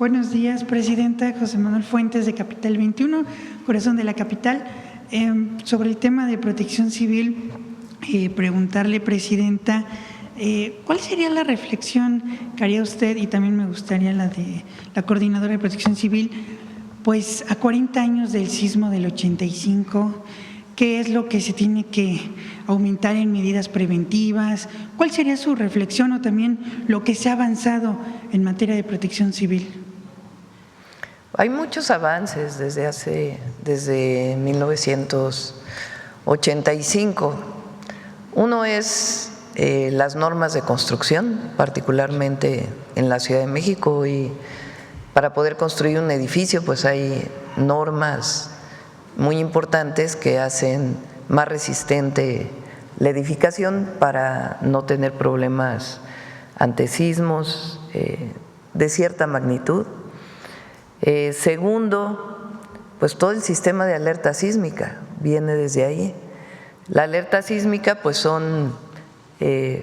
Buenos días, Presidenta. José Manuel Fuentes, de Capital 21, Corazón de la Capital. Sobre el tema de protección civil, preguntarle, Presidenta, ¿cuál sería la reflexión que haría usted, y también me gustaría la de la Coordinadora de Protección Civil, pues a 40 años del sismo del 85, qué es lo que se tiene que aumentar en medidas preventivas? ¿Cuál sería su reflexión o también lo que se ha avanzado en materia de protección civil? Hay muchos avances desde 1985. Uno es las normas de construcción, particularmente en la Ciudad de México, y para poder construir un edificio pues hay normas muy importantes que hacen más resistente la edificación para no tener problemas ante sismos de cierta magnitud. Segundo, pues todo el sistema de alerta sísmica viene desde ahí. La alerta sísmica pues son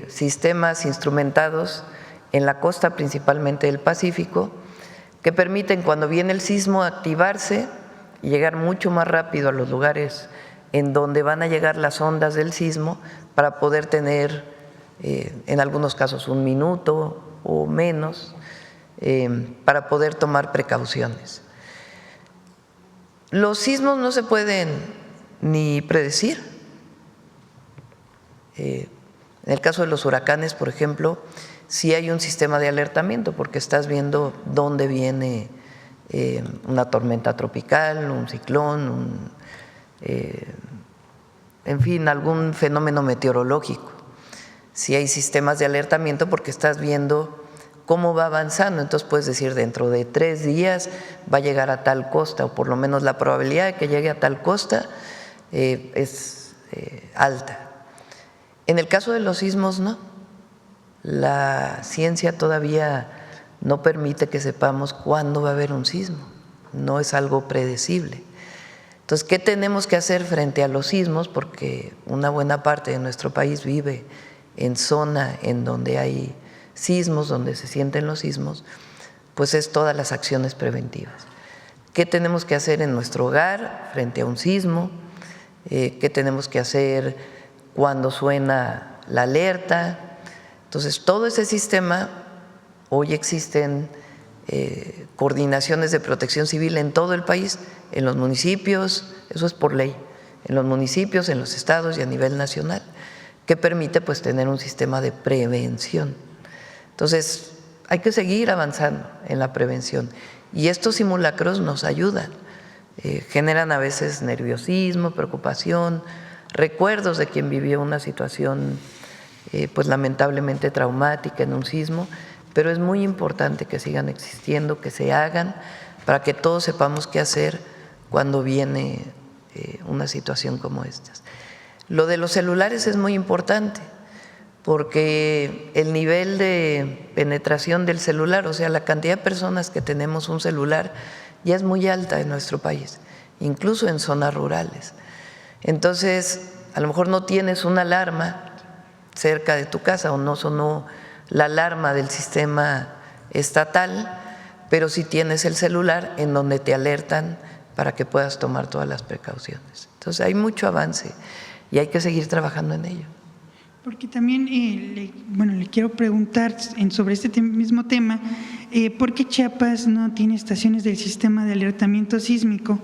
sistemas instrumentados en la costa principalmente del Pacífico que permiten cuando viene el sismo activarse y llegar mucho más rápido a los lugares en donde van a llegar las ondas del sismo para poder tener en algunos casos un minuto o menos para poder tomar precauciones. Los sismos no se pueden ni predecir. En el caso de los huracanes, por ejemplo, sí hay un sistema de alertamiento porque estás viendo dónde viene una tormenta tropical, un ciclón, en fin, algún fenómeno meteorológico. Sí hay sistemas de alertamiento porque estás viendo cómo va avanzando, entonces puedes decir dentro de 3 días va a llegar a tal costa, o por lo menos la probabilidad de que llegue a tal costa es alta. En el caso de los sismos no, la ciencia todavía no permite que sepamos cuándo va a haber un sismo, no es algo predecible. Entonces, ¿qué tenemos que hacer frente a los sismos? Porque una buena parte de nuestro país vive en zona en donde hay sismos, donde se sienten los sismos, pues es todas las acciones preventivas. ¿Qué tenemos que hacer en nuestro hogar frente a un sismo? ¿Qué tenemos que hacer cuando suena la alerta? Entonces, todo ese sistema, hoy existen coordinaciones de protección civil en todo el país, en los municipios, eso es por ley, en los municipios, en los estados y a nivel nacional, que permite pues tener un sistema de prevención. Entonces, hay que seguir avanzando en la prevención y estos simulacros nos ayudan, generan a veces nerviosismo, preocupación, recuerdos de quien vivió una situación pues lamentablemente traumática en un sismo, pero es muy importante que sigan existiendo, que se hagan para que todos sepamos qué hacer cuando viene una situación como esta. Lo de los celulares es muy importante porque el nivel de penetración del celular, o sea, la cantidad de personas que tenemos un celular ya es muy alta en nuestro país, incluso en zonas rurales. Entonces, a lo mejor no tienes una alarma cerca de tu casa o no sonó la alarma del sistema estatal, pero sí tienes el celular en donde te alertan para que puedas tomar todas las precauciones. Entonces, hay mucho avance y hay que seguir trabajando en ello. Porque también, le quiero preguntar sobre este mismo tema, ¿por qué Chiapas no tiene estaciones del sistema de alertamiento sísmico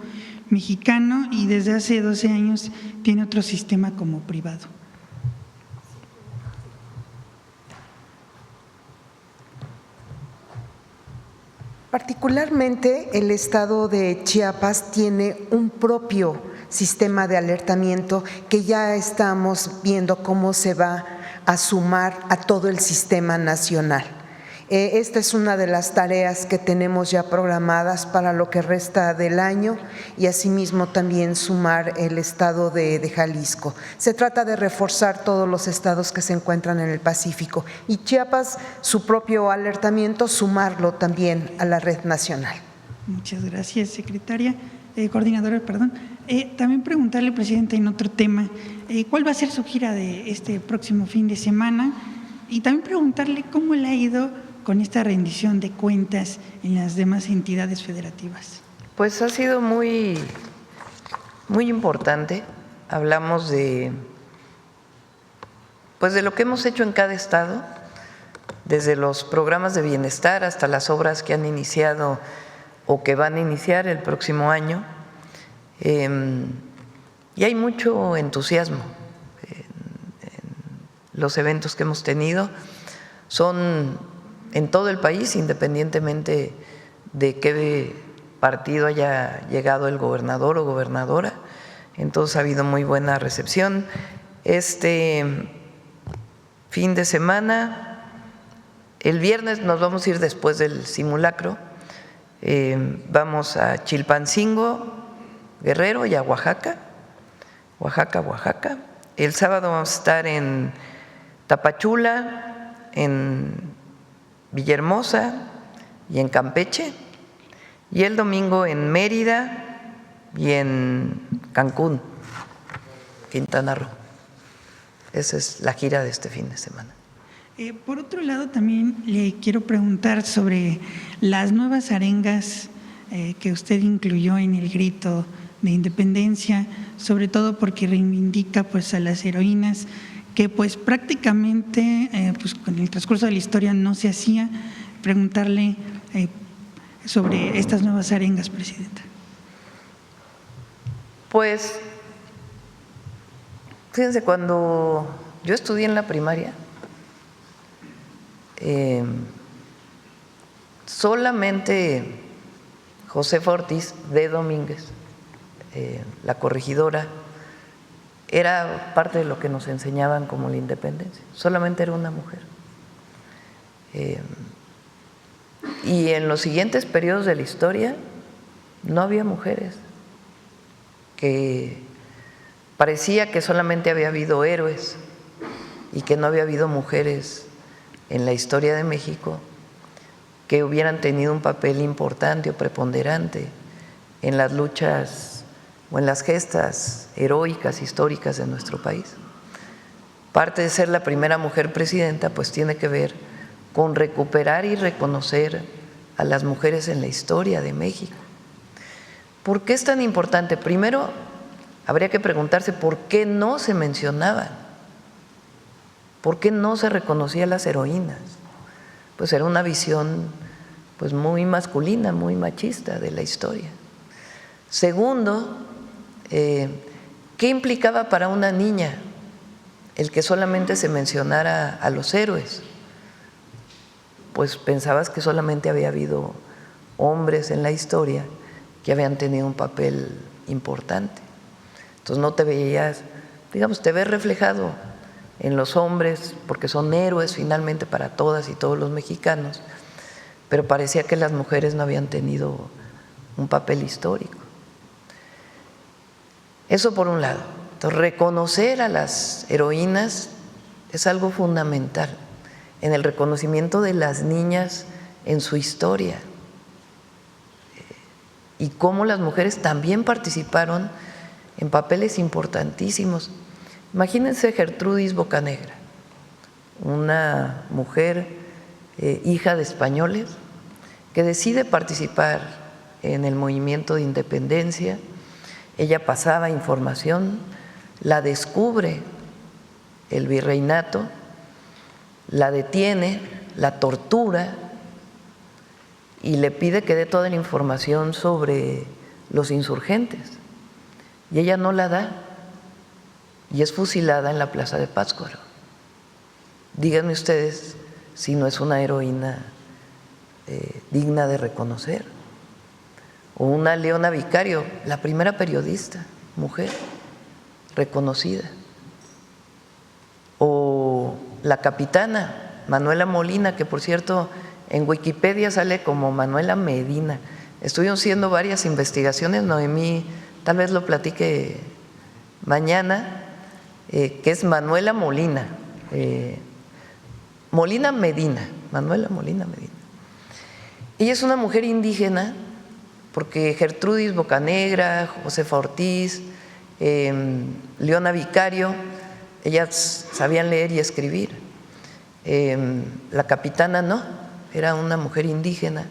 mexicano y desde hace 12 años tiene otro sistema como privado? Particularmente el estado de Chiapas tiene un propio sistema de alertamiento que ya estamos viendo cómo se va a sumar a todo el sistema nacional. Esta es una de las tareas que tenemos ya programadas para lo que resta del año y asimismo también sumar el estado de Jalisco. Se trata de reforzar todos los estados que se encuentran en el Pacífico y Chiapas, su propio alertamiento, sumarlo también a la red nacional. Muchas gracias, secretaria. Coordinadora, perdón. También preguntarle, Presidenta, en otro tema, ¿cuál va a ser su gira de este próximo fin de semana? Y también preguntarle cómo le ha ido con esta rendición de cuentas en las demás entidades federativas? Pues ha sido muy importante. Hablamos pues de lo que hemos hecho en cada estado, desde los programas de bienestar hasta las obras que han iniciado o que van a iniciar el próximo año. Y hay mucho entusiasmo en los eventos que hemos tenido. Son en todo el país, independientemente de qué partido haya llegado el gobernador o gobernadora. Entonces ha habido muy buena recepción. Este fin de semana, el viernes nos vamos a ir después del simulacro. Vamos a Chilpancingo, Guerrero, y a Oaxaca. El sábado vamos a estar en Tapachula, en Villahermosa y en Campeche, y el domingo en Mérida y en Cancún, Quintana Roo. Esa es la gira de este fin de semana. Por otro lado, también le quiero preguntar sobre las nuevas arengas que usted incluyó en el grito de independencia, sobre todo porque reivindica pues a las heroínas, que pues prácticamente pues con el transcurso de la historia no se hacía. Preguntarle sobre estas nuevas arengas, Presidenta. Pues, fíjense, cuando yo estudié en la primaria, solamente Josefa Ortiz de Domínguez, la corregidora, era parte de lo que nos enseñaban como la independencia. Solamente era una mujer. Y en los siguientes periodos de la historia no había mujeres, que parecía que solamente había habido héroes y que no había habido mujeres en la historia de México que hubieran tenido un papel importante o preponderante en las luchas o en las gestas heroicas históricas de nuestro país. Parte de ser la primera mujer presidenta pues tiene que ver con recuperar y reconocer a las mujeres en la historia de México. ¿Por qué es tan importante? Primero, habría que preguntarse por qué no se mencionaban, por qué no se reconocía a las heroínas. Pues era una visión pues muy masculina, muy machista de la historia. Segundo, ¿qué implicaba para una niña el que solamente se mencionara a los héroes? Pues pensabas que solamente había habido hombres en la historia que habían tenido un papel importante. Entonces no te veías, digamos, te ves reflejado en los hombres porque son héroes finalmente para todas y todos los mexicanos, pero parecía que las mujeres no habían tenido un papel histórico. Eso por un lado. Entonces, reconocer a las heroínas es algo fundamental en el reconocimiento de las niñas en su historia y cómo las mujeres también participaron en papeles importantísimos. Imagínense Gertrudis Bocanegra, una mujer hija de españoles que decide participar en el movimiento de independencia. Ella pasaba información, la descubre el virreinato, la detiene, la tortura y le pide que dé toda la información sobre los insurgentes. Y ella no la da y es fusilada en la Plaza de Pátzcuaro. Díganme ustedes si no es una heroína digna de reconocer. O una Leona Vicario, la primera periodista, mujer, reconocida. O la capitana Manuela Molina, que por cierto en Wikipedia sale como Manuela Medina. Estuvimos haciendo varias investigaciones, Noemí tal vez lo platique mañana, que es Manuela Molina, Molina Medina, Manuela Molina Medina. Ella es una mujer indígena porque Gertrudis Bocanegra, Josefa Ortiz, Leona Vicario, ellas sabían leer y escribir. La capitana no, era una mujer indígena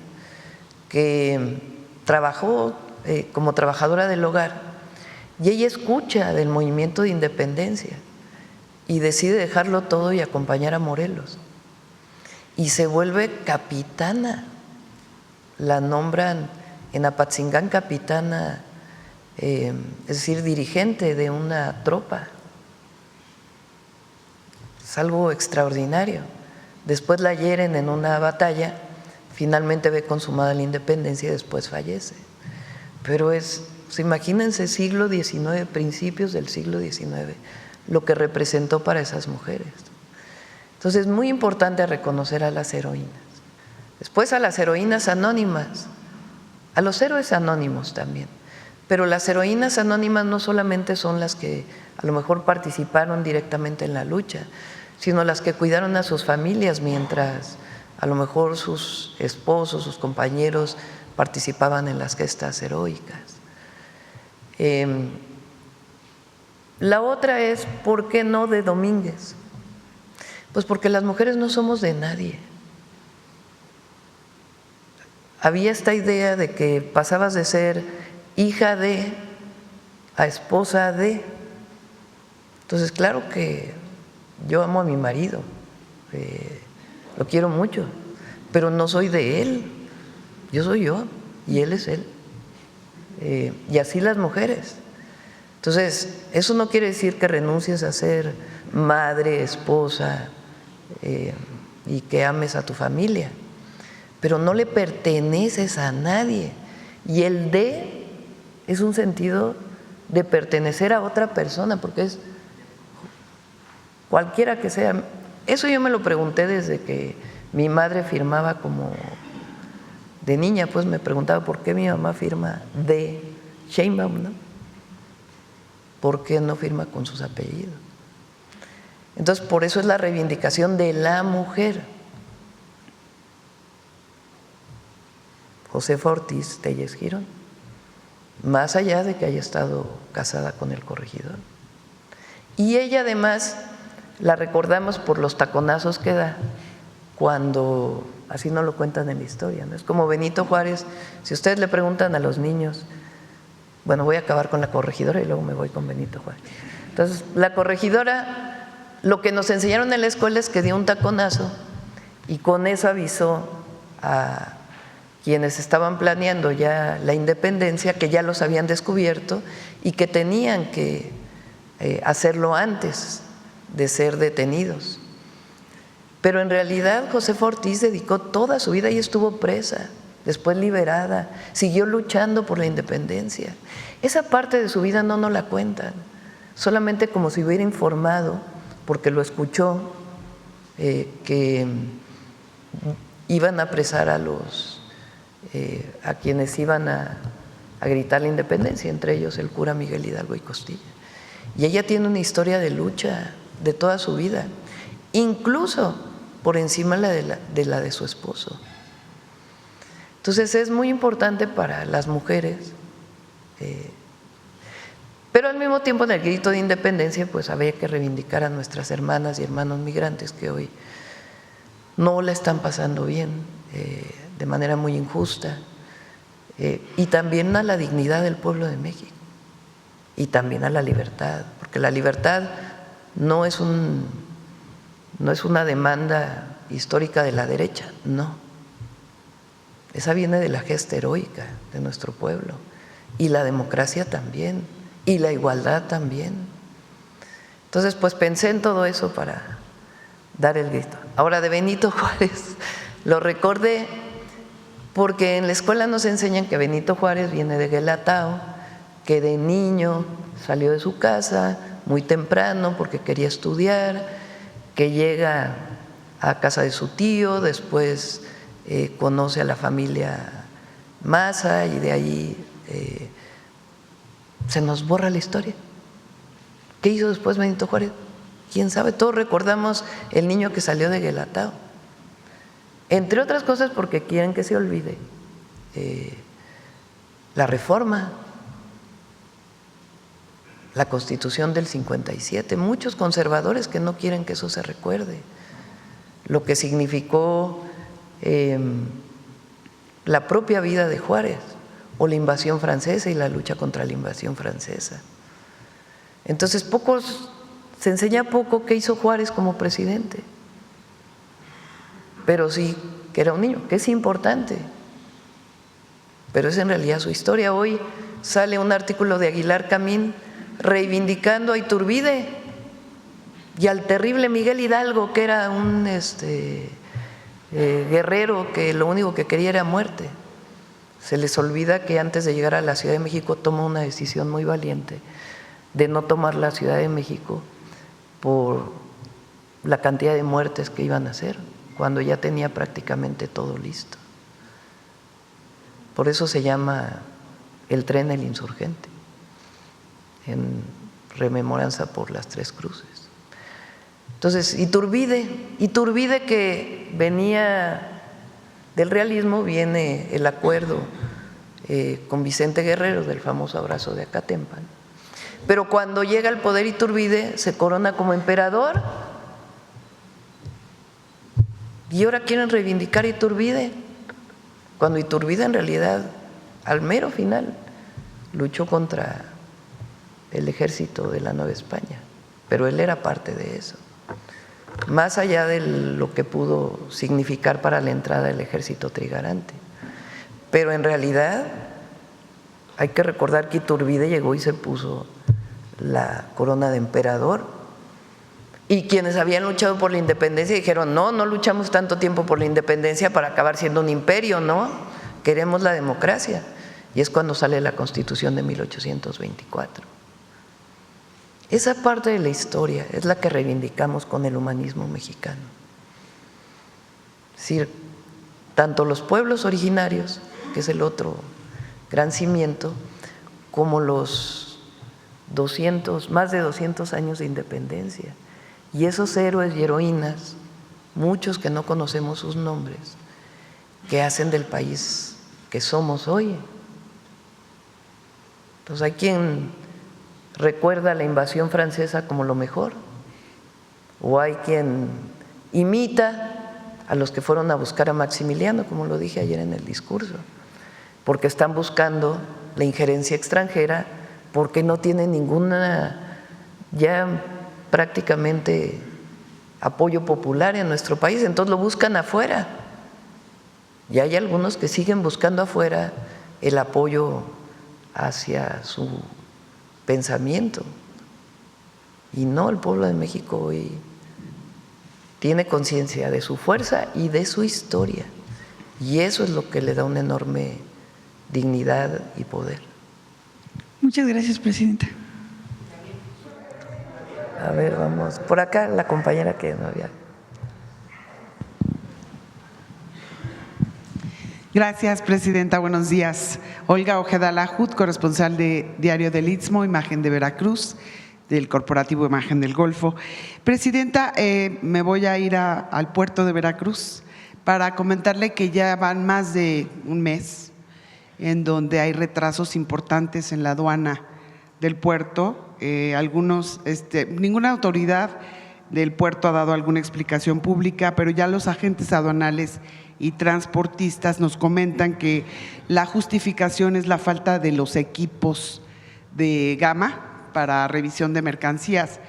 que trabajó como trabajadora del hogar, y ella escucha del movimiento de independencia y decide dejarlo todo y acompañar a Morelos. Y se vuelve capitana, la nombran en Apatzingán capitana, es decir, dirigente de una tropa. Es algo extraordinario. Después la hieren en una batalla, finalmente ve consumada la independencia y después fallece. Pero pues imagínense siglo XIX, principios del siglo XIX, lo que representó para esas mujeres. Entonces es muy importante reconocer a las heroínas. Después a las heroínas anónimas, a los héroes anónimos también. Pero las heroínas anónimas no solamente son las que a lo mejor participaron directamente en la lucha, sino las que cuidaron a sus familias mientras a lo mejor sus esposos, sus compañeros participaban en las gestas heroicas. La otra es, ¿por qué no de Domínguez? Pues porque las mujeres no somos de nadie. Había esta idea de que pasabas de ser hija de a esposa de. Entonces, claro que yo amo a mi marido, lo quiero mucho, pero no soy de él, yo soy yo y él es él. Y así las mujeres. Entonces, eso no quiere decir que renuncies a ser madre, esposa y que ames a tu familia, pero no le perteneces a nadie. Y el de es un sentido de pertenecer a otra persona, porque es cualquiera que sea. Eso yo me lo pregunté desde que mi madre firmaba como de niña, pues me preguntaba por qué mi mamá firma de Sheinbaum, ¿no? ¿Por qué no firma con sus apellidos? Entonces, por eso es la reivindicación de la mujer. Josefa Ortiz Telles Girón, más allá de que haya estado casada con el corregidor. Y ella además la recordamos por los taconazos que da cuando, así no lo cuentan en la historia, ¿no? Es como Benito Juárez. Si ustedes le preguntan a los niños, bueno, voy a acabar con la corregidora y luego me voy con Benito Juárez. Entonces, la corregidora, lo que nos enseñaron en la escuela es que dio un taconazo y con eso avisó a quienes estaban planeando ya la independencia, que ya los habían descubierto y que tenían que hacerlo antes de ser detenidos. Pero en realidad Josefa Ortiz dedicó toda su vida y estuvo presa, después liberada, siguió luchando por la independencia. Esa parte de su vida no nos la cuentan, solamente como si hubiera informado, porque lo escuchó, que iban a apresar a quienes iban a gritar la independencia, entre ellos el cura Miguel Hidalgo y Costilla. Y ella tiene una historia de lucha de toda su vida, incluso por encima de la de su esposo. Entonces es muy importante para las mujeres, pero al mismo tiempo en el grito de independencia pues había que reivindicar a nuestras hermanas y hermanos migrantes que hoy no la están pasando bien, de manera muy injusta, y también a la dignidad del pueblo de México y también a la libertad, porque la libertad no es una demanda histórica de la derecha, no. Esa viene de la gesta heroica de nuestro pueblo, y la democracia también, y la igualdad también. Entonces, pues pensé en todo eso para dar el grito. Ahora, de Benito Juárez, lo recordé porque en la escuela nos enseñan que Benito Juárez viene de Guelatao, que de niño salió de su casa muy temprano porque quería estudiar, que llega a casa de su tío, después conoce a la familia Maza y de ahí se nos borra la historia. ¿Qué hizo después Benito Juárez? ¿Quién sabe? Todos recordamos el niño que salió de Guelatao, entre otras cosas porque quieren que se olvide la reforma, la Constitución del 57, muchos conservadores que no quieren que eso se recuerde, lo que significó la propia vida de Juárez o la invasión francesa y la lucha contra la invasión francesa. Entonces se enseña poco qué hizo Juárez como presidente, pero sí que era un niño, que es importante, pero es en realidad su historia. Hoy sale un artículo de Aguilar Camín reivindicando a Iturbide y al terrible Miguel Hidalgo, que era un guerrero que lo único que quería era muerte. Se les olvida que antes de llegar a la Ciudad de México tomó una decisión muy valiente de no tomar la Ciudad de México por la cantidad de muertes que iban a hacer, cuando ya tenía prácticamente todo listo. Por eso se llama el tren El Insurgente, en rememoranza por las Tres Cruces. Entonces, Iturbide que venía del realismo, viene el acuerdo con Vicente Guerrero del famoso abrazo de Acatempan, pero cuando llega al poder Iturbide se corona como emperador y ahora quieren reivindicar a Iturbide, cuando Iturbide en realidad al mero final luchó contra el ejército de la Nueva España, pero él era parte de eso, más allá de lo que pudo significar para la entrada del ejército trigarante. Pero en realidad hay que recordar que Iturbide llegó y se puso la corona de emperador, y quienes habían luchado por la independencia dijeron: no luchamos tanto tiempo por la independencia para acabar siendo un imperio, no, queremos la democracia. Y es cuando sale la Constitución de 1824. Esa parte de la historia es la que reivindicamos con el humanismo mexicano. Es decir, tanto los pueblos originarios, que es el otro gran cimiento, como los más de 200 años de independencia. Y esos héroes y heroínas, muchos que no conocemos sus nombres, que hacen del país que somos hoy. Entonces hay quien recuerda la invasión francesa como lo mejor, o hay quien imita a los que fueron a buscar a Maximiliano, como lo dije ayer en el discurso, porque están buscando la injerencia extranjera, porque no tienen ninguna ya prácticamente apoyo popular en nuestro país, entonces lo buscan afuera. Y hay algunos que siguen buscando afuera el apoyo hacia su pensamiento. Y no, el pueblo de México hoy tiene conciencia de su fuerza y de su historia. Y eso es lo que le da una enorme dignidad y poder. Muchas gracias, presidenta. A ver, vamos. Por acá la compañera que no había. Gracias, presidenta. Buenos días. Olga Ojeda Lajut, corresponsal de Diario del Istmo, Imagen de Veracruz, del Corporativo Imagen del Golfo. Presidenta, me voy a ir al puerto de Veracruz para comentarle que ya van más de un mes en donde hay retrasos importantes en la aduana del puerto. Ninguna autoridad del puerto ha dado alguna explicación pública, pero ya los agentes aduanales y transportistas nos comentan que la justificación es la falta de los equipos de gama para revisión de mercancías.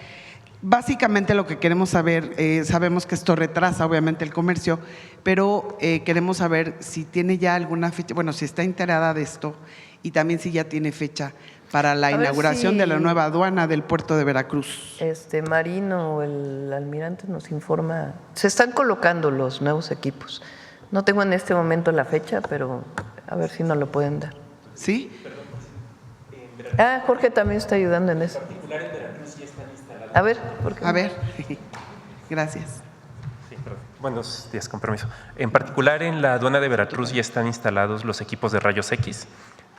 Básicamente lo que queremos saber, sabemos que esto retrasa obviamente el comercio, pero queremos saber si tiene ya alguna fecha, bueno, si está enterada de esto y también si ya tiene fecha para la inauguración de la nueva aduana del puerto de Veracruz. Marino, el almirante, nos informa, se están colocando los nuevos equipos. No tengo en este momento la fecha, pero a ver si nos lo pueden dar. ¿Sí? Jorge también está ayudando en eso. En particular en Veracruz ya están instalados. A ver, ¿por qué? A ver, gracias. Sí, perdón. Buenos días, con permiso. En particular en la aduana de Veracruz ya están instalados los equipos de rayos X.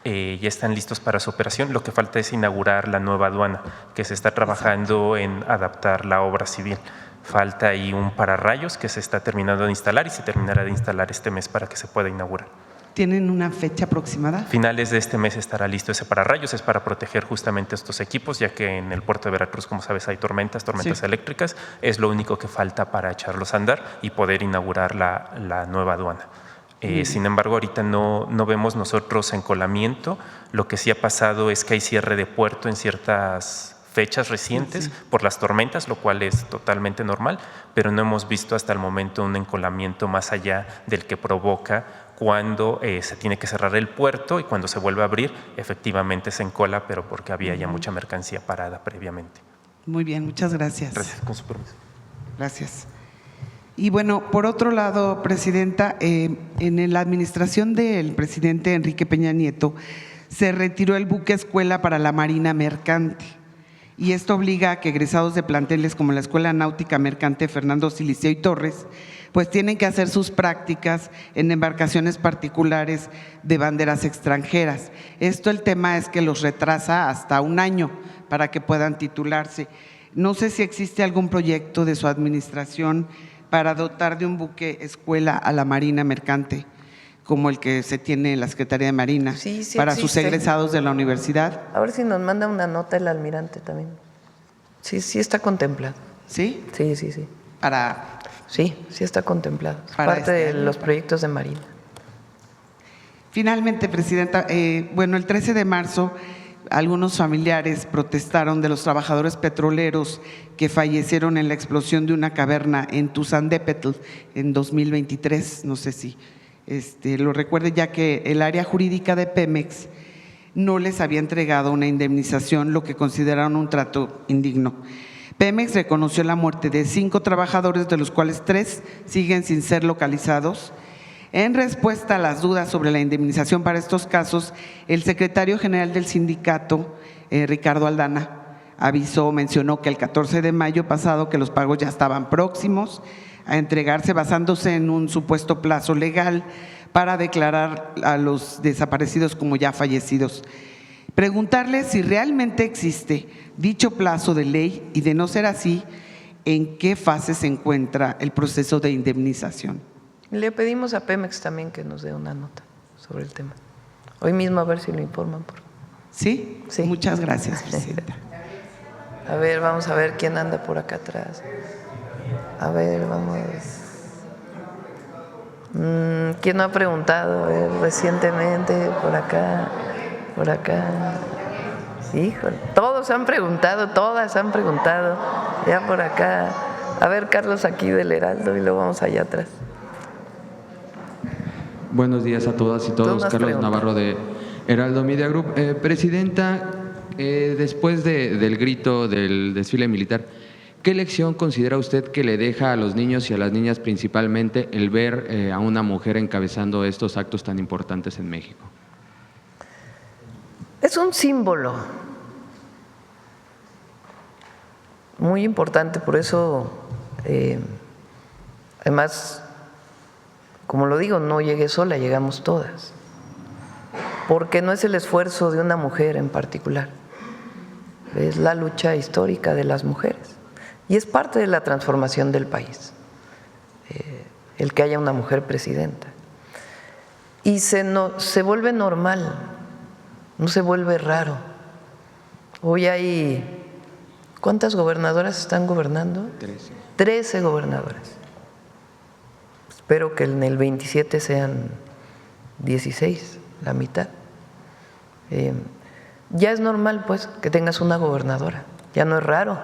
Ya están listos para su operación. Lo que falta es inaugurar la nueva aduana, que se está trabajando en adaptar la obra civil. Falta ahí un pararrayos que se está terminando de instalar y se terminará de instalar este mes para que se pueda inaugurar. ¿Tienen una fecha aproximada? Finales de este mes estará listo ese pararrayos, es para proteger justamente estos equipos, ya que en el puerto de Veracruz, como sabes, hay tormentas Sí. eléctricas, es lo único que falta para echarlos a andar y poder inaugurar la nueva aduana. Sin embargo, ahorita no vemos nosotros encolamiento. Lo que sí ha pasado es que hay cierre de puerto en ciertas fechas recientes por las tormentas, lo cual es totalmente normal, pero no hemos visto hasta el momento un encolamiento más allá del que provoca cuando se tiene que cerrar el puerto y cuando se vuelve a abrir, efectivamente se encola, pero porque había ya mucha mercancía parada previamente. Muy bien, muchas gracias. Gracias, con su permiso. Gracias. Y bueno, por otro lado, Presidenta, en la administración del presidente Enrique Peña Nieto se retiró el buque escuela para la Marina Mercante. Y esto obliga a que egresados de planteles como la Escuela Náutica Mercante Fernando Silicio y Torres, pues tienen que hacer sus prácticas en embarcaciones particulares de banderas extranjeras. El tema es que los retrasa hasta un año para que puedan titularse. No sé si existe algún proyecto de su administración para dotar de un buque escuela a la Marina Mercante, como el que se tiene en la Secretaría de Marina, Sí para sus existe. egresados de la universidad. A ver si nos manda una nota el almirante también. Sí está contemplado. ¿Sí? Sí. Sí está contemplado. Es Para parte de este año. los proyectos de Marina. Finalmente, Presidenta, el 13 de marzo algunos familiares protestaron de los trabajadores petroleros que fallecieron en la explosión de una caverna en Tuzandépetl en 2023. No sé si lo recuerde, ya que el área jurídica de Pemex no les había entregado una indemnización, lo que consideraron un trato indigno. Pemex reconoció la muerte de 5 trabajadores, de los cuales 3 siguen sin ser localizados. En respuesta a las dudas sobre la indemnización para estos casos, el secretario general del sindicato, Ricardo Aldana, mencionó que el 14 de mayo pasado que los pagos ya estaban próximos a entregarse, basándose en un supuesto plazo legal para declarar a los desaparecidos como ya fallecidos. Preguntarle si realmente existe dicho plazo de ley y, de no ser así, ¿en qué fase se encuentra el proceso de indemnización? Le pedimos a Pemex también que nos dé una nota sobre el tema. Hoy mismo a ver si lo informan. ¿Sí? Sí. Muchas gracias, Presidenta. A ver, vamos a ver quién anda por acá atrás. A ver, vamos. ¿Quién no ha preguntado? A ver, recientemente, por acá. Híjole, todos han preguntado, todas han preguntado. Ya por acá. A ver, Carlos, aquí del Heraldo, y luego vamos allá atrás. Buenos días a todas y Tú todos. no has Carlos preguntado. Navarro de Heraldo Media Group. Presidenta, después del grito del desfile militar, ¿qué lección considera usted que le deja a los niños y a las niñas principalmente el ver a una mujer encabezando estos actos tan importantes en México? Es un símbolo muy importante, por eso, además, como lo digo, no llegué sola, llegamos todas, porque no es el esfuerzo de una mujer en particular, es la lucha histórica de las mujeres y es parte de la transformación del país, el que haya una mujer presidenta. Y se vuelve normal, no se vuelve raro. Hoy hay, ¿cuántas gobernadoras están gobernando? 13 gobernadoras. Espero que en el 27 sean 16, la mitad. Ya es normal, pues, que tengas una gobernadora, ya no es raro.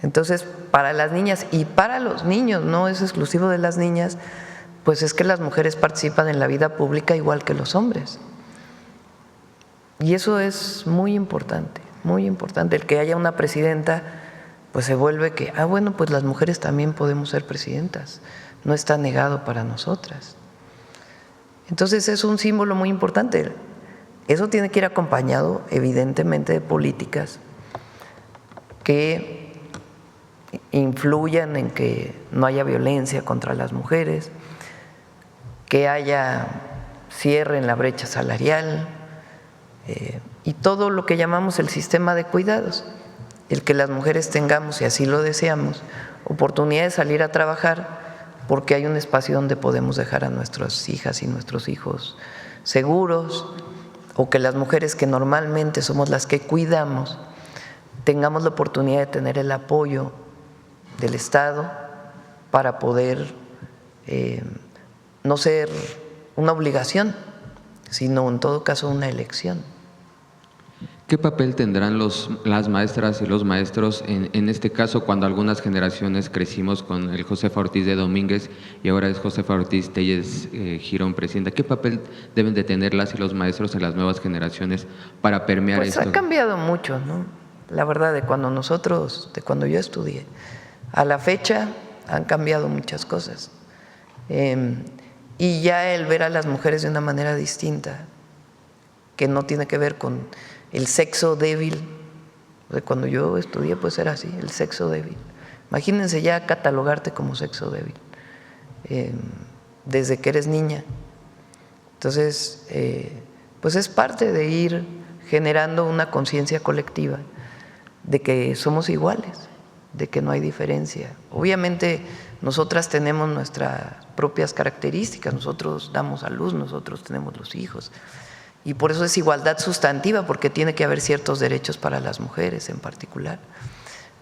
Entonces, para las niñas y para los niños, no es exclusivo de las niñas, pues es que las mujeres participan en la vida pública igual que los hombres. Y eso es muy importante, muy importante. El que haya una presidenta, pues se vuelve que, bueno, pues las mujeres también podemos ser presidentas, no está negado para nosotras. Entonces es un símbolo muy importante. Eso tiene que ir acompañado, evidentemente, de políticas que influyan en que no haya violencia contra las mujeres, que haya cierre en la brecha salarial y todo lo que llamamos el sistema de cuidados, el que las mujeres tengamos, y así lo deseamos, oportunidad de salir a trabajar porque hay un espacio donde podemos dejar a nuestras hijas y nuestros hijos seguros, o que las mujeres que normalmente somos las que cuidamos tengamos la oportunidad de tener el apoyo del Estado para poder no ser una obligación, sino en todo caso una elección. ¿Qué papel tendrán las maestras y los maestros en este caso cuando algunas generaciones crecimos con el Josefa Ortiz de Domínguez y ahora es Josefa Ortiz Telles Girón, presidenta? ¿Qué papel deben de tener las y los maestros en las nuevas generaciones para permear pues esto? Ha cambiado mucho, ¿no? La verdad, de cuando yo estudié a la fecha han cambiado muchas cosas. Y ya el ver a las mujeres de una manera distinta, que no tiene que ver con el sexo débil. Cuando yo estudié, pues era así, el sexo débil. Imagínense ya catalogarte como sexo débil desde que eres niña. Entonces, pues es parte de ir generando una conciencia colectiva de que somos iguales, de que no hay diferencia. Obviamente nosotras tenemos nuestras propias características, nosotros damos a luz, nosotros tenemos los hijos. Y por eso es igualdad sustantiva, porque tiene que haber ciertos derechos para las mujeres en particular.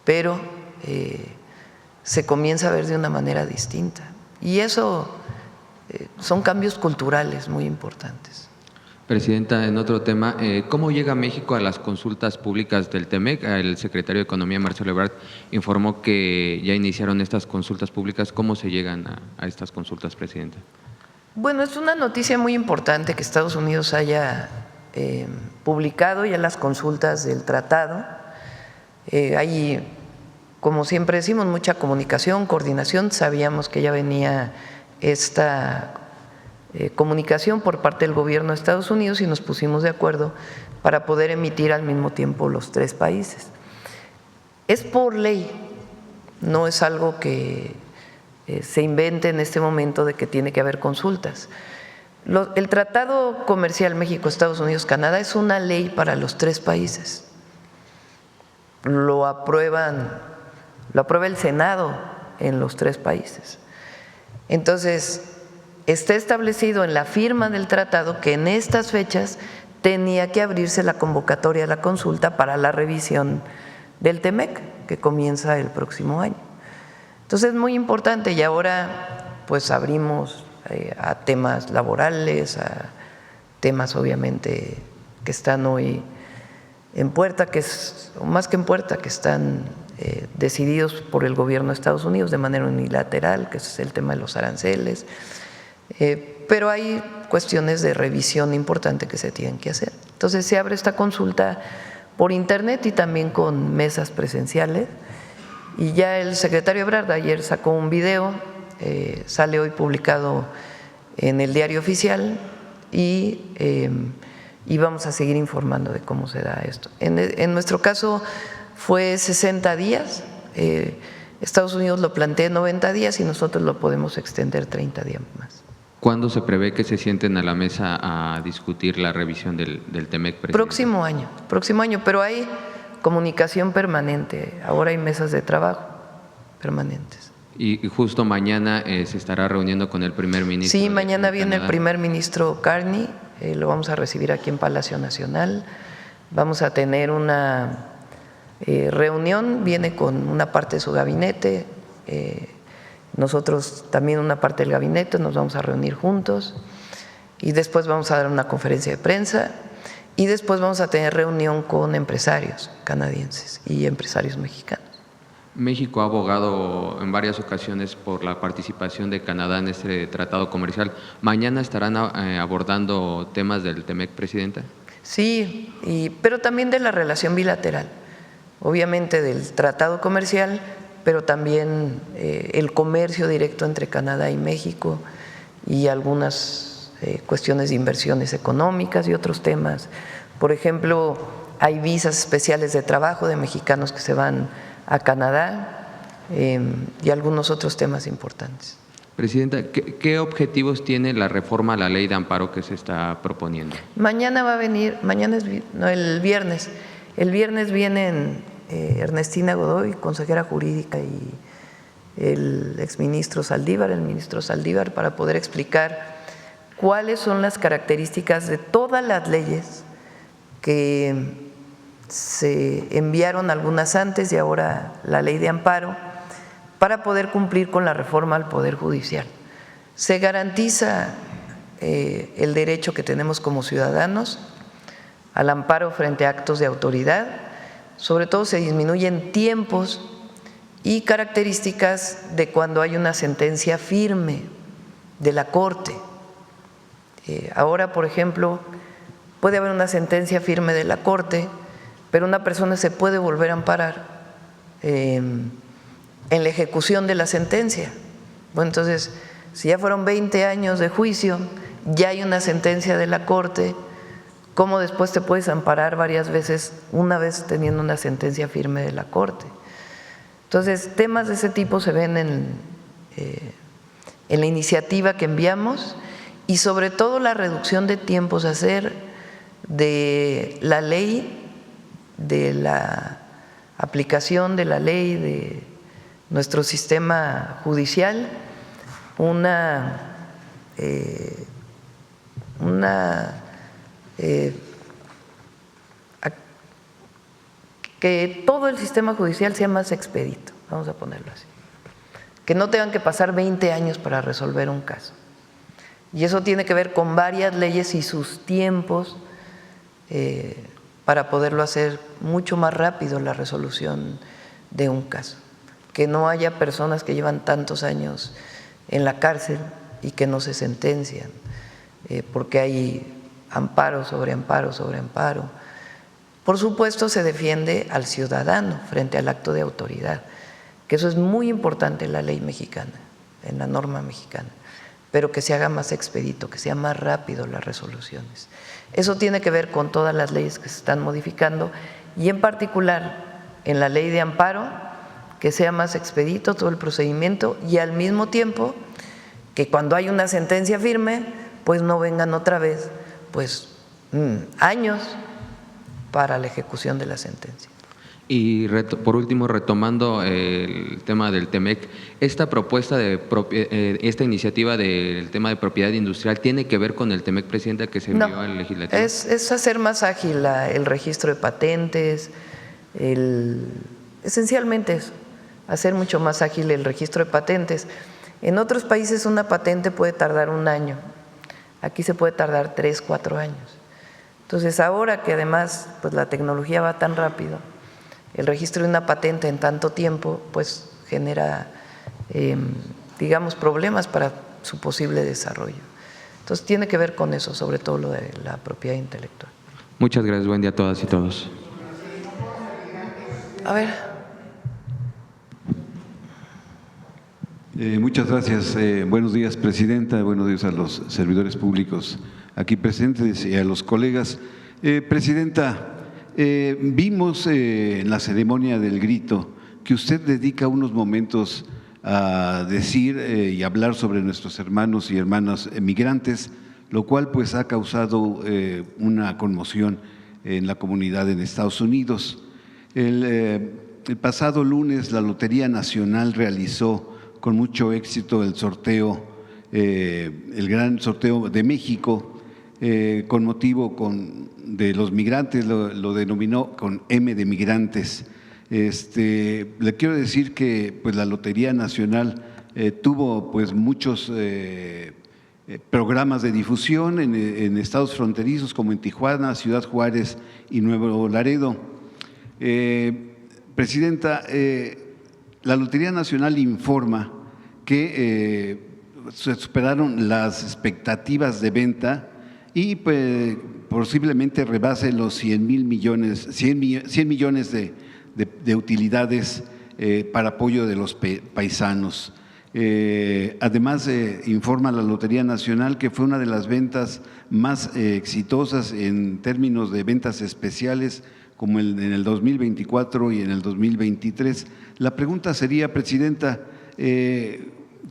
Pero se comienza a ver de una manera distinta. Y eso son cambios culturales muy importantes. Presidenta, en otro tema, ¿cómo llega México a las consultas públicas del TEMEC? El secretario de Economía, Marcelo Ebrard, informó que ya iniciaron estas consultas públicas. ¿Cómo se llegan a estas consultas, Presidenta? Bueno, es una noticia muy importante que Estados Unidos haya publicado ya las consultas del tratado. Hay, como siempre decimos, mucha comunicación, coordinación. Sabíamos que ya venía esta comunicación por parte del gobierno de Estados Unidos y nos pusimos de acuerdo para poder emitir al mismo tiempo los tres países. Es por ley, no es algo que se invente en este momento de que tiene que haber consultas. El Tratado Comercial México, Estados Unidos, Canadá es una ley para los tres países. Lo aprueba el Senado en los tres países. Entonces, está establecido en la firma del tratado que en estas fechas tenía que abrirse la convocatoria a la consulta para la revisión del TEMEC, que comienza el próximo año. Entonces es muy importante y ahora pues abrimos a temas laborales, a temas obviamente que están hoy en puerta, o más que en puerta, que están decididos por el gobierno de Estados Unidos de manera unilateral, que es el tema de los aranceles, pero hay cuestiones de revisión importante que se tienen que hacer. Entonces se abre esta consulta por internet y también con mesas presenciales. Y ya el secretario Ebrard ayer sacó un video, sale hoy publicado en el Diario Oficial y vamos a seguir informando de cómo se da esto. En nuestro caso fue 60 días, Estados Unidos lo plantea en 90 días y nosotros lo podemos extender 30 días más. ¿Cuándo se prevé que se sienten a la mesa a discutir la revisión del TEMEC, presidente? Próximo año, pero hay comunicación permanente, ahora hay mesas de trabajo permanentes. Y justo mañana se estará reuniendo con el primer ministro. Sí, mañana viene el primer ministro Carney, lo vamos a recibir aquí en Palacio Nacional, vamos a tener una reunión, viene con una parte de su gabinete, nosotros también una parte del gabinete, nos vamos a reunir juntos y después vamos a dar una conferencia de prensa. Y después vamos a tener reunión con empresarios canadienses y empresarios mexicanos. México ha abogado en varias ocasiones por la participación de Canadá en este tratado comercial. ¿Mañana estarán abordando temas del TEMEC, presidenta? Sí, pero también de la relación bilateral, obviamente del tratado comercial, pero también el comercio directo entre Canadá y México y algunas cuestiones de inversiones económicas y otros temas. Por ejemplo, hay visas especiales de trabajo de mexicanos que se van a Canadá y algunos otros temas importantes. Presidenta, ¿qué objetivos tiene la reforma a la ley de amparo que se está proponiendo? Mañana va a venir, el viernes. El viernes vienen Ernestina Godoy, consejera jurídica el exministro Saldívar, el ministro Saldívar, para poder explicar cuáles son las características de todas las leyes que se enviaron, algunas antes y ahora la ley de amparo, para poder cumplir con la reforma al Poder Judicial. Se garantiza el derecho que tenemos como ciudadanos al amparo frente a actos de autoridad, sobre todo se disminuyen tiempos y características de cuando hay una sentencia firme de la Corte. Ahora, por ejemplo, puede haber una sentencia firme de la Corte, pero una persona se puede volver a amparar en la ejecución de la sentencia. Bueno, entonces, si ya fueron 20 años de juicio, ya hay una sentencia de la Corte, ¿cómo después te puedes amparar varias veces, una vez teniendo una sentencia firme de la Corte? Entonces, temas de ese tipo se ven en la iniciativa que enviamos, y sobre todo la reducción de tiempos, hacer de la ley, de la aplicación de la ley de nuestro sistema judicial, que todo el sistema judicial sea más expedito, vamos a ponerlo así, que no tengan que pasar 20 años para resolver un caso. Y eso tiene que ver con varias leyes y sus tiempos para poderlo hacer mucho más rápido la resolución de un caso. Que no haya personas que llevan tantos años en la cárcel y que no se sentencian, porque hay amparo sobre amparo sobre amparo. Por supuesto, se defiende al ciudadano frente al acto de autoridad, que eso es muy importante en la ley mexicana, en la norma mexicana, pero que se haga más expedito, que sea más rápido las resoluciones. Eso tiene que ver con todas las leyes que se están modificando y en particular en la ley de amparo, que sea más expedito todo el procedimiento y al mismo tiempo que cuando hay una sentencia firme, pues no vengan otra vez años para la ejecución de la sentencia. Y por último, retomando el tema del TEMEC, esta propuesta esta iniciativa del tema de propiedad industrial, ¿tiene que ver con el TEMEC, Presidenta, que se envió al Legislativo? Es hacer más ágil el registro de patentes, esencialmente eso, hacer mucho más ágil el registro de patentes. En otros países una patente puede tardar 1 año, aquí se puede tardar 3, 4 años. Entonces, ahora que además pues la tecnología va tan rápido, el registro de una patente en tanto tiempo pues genera, digamos, problemas para su posible desarrollo. Entonces, tiene que ver con eso, sobre todo lo de la propiedad intelectual. Muchas gracias, buen día a todas y todos. A ver. Muchas gracias. Buenos días, Presidenta. Buenos días a los servidores públicos aquí presentes y a los colegas. Presidenta, vimos en la ceremonia del grito que usted dedica unos momentos a decir y hablar sobre nuestros hermanos y hermanas migrantes, lo cual pues ha causado una conmoción en la comunidad en Estados Unidos. El pasado lunes la Lotería Nacional realizó con mucho éxito el sorteo, el gran sorteo de México, con motivo de los migrantes, lo denominó con M de migrantes. Le quiero decir que pues la Lotería Nacional tuvo pues muchos programas de difusión en estados fronterizos como en Tijuana, Ciudad Juárez y Nuevo Laredo. Presidenta, la Lotería Nacional informa que se superaron las expectativas de venta y pues, posiblemente rebase los 100 millones de utilidades para apoyo de los paisanos. Además, informa la Lotería Nacional que fue una de las ventas más exitosas en términos de ventas especiales, como en el 2024 y en el 2023. La pregunta sería, Presidenta,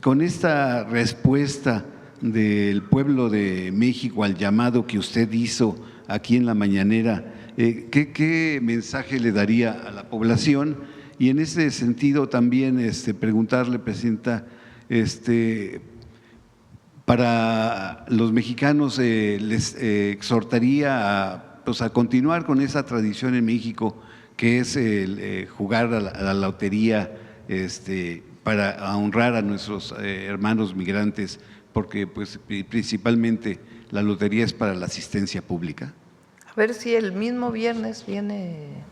con esta respuesta del pueblo de México al llamado que usted hizo aquí en la mañanera, ¿qué mensaje le daría a la población? Y en ese sentido también preguntarle, Presidenta, para los mexicanos les exhortaría a continuar con esa tradición en México que es el jugar a la lotería para honrar a nuestros hermanos migrantes, porque pues principalmente la lotería es para la asistencia pública. A ver si el mismo viernes viene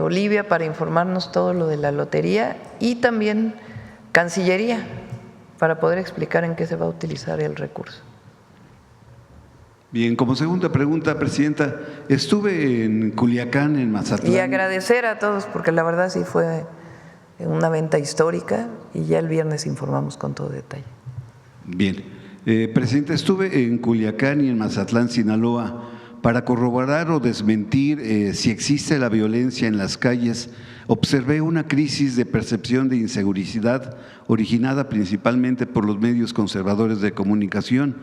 Olivia para informarnos todo lo de la lotería y también Cancillería para poder explicar en qué se va a utilizar el recurso. Bien, como segunda pregunta, Presidenta, estuve en Culiacán, en Mazatlán. Y agradecer a todos porque la verdad sí fue una venta histórica y ya el viernes informamos con todo detalle. Bien, Presidenta, estuve en Culiacán y en Mazatlán, Sinaloa, para corroborar o desmentir si existe la violencia en las calles. Observé una crisis de percepción de inseguridad originada principalmente por los medios conservadores de comunicación,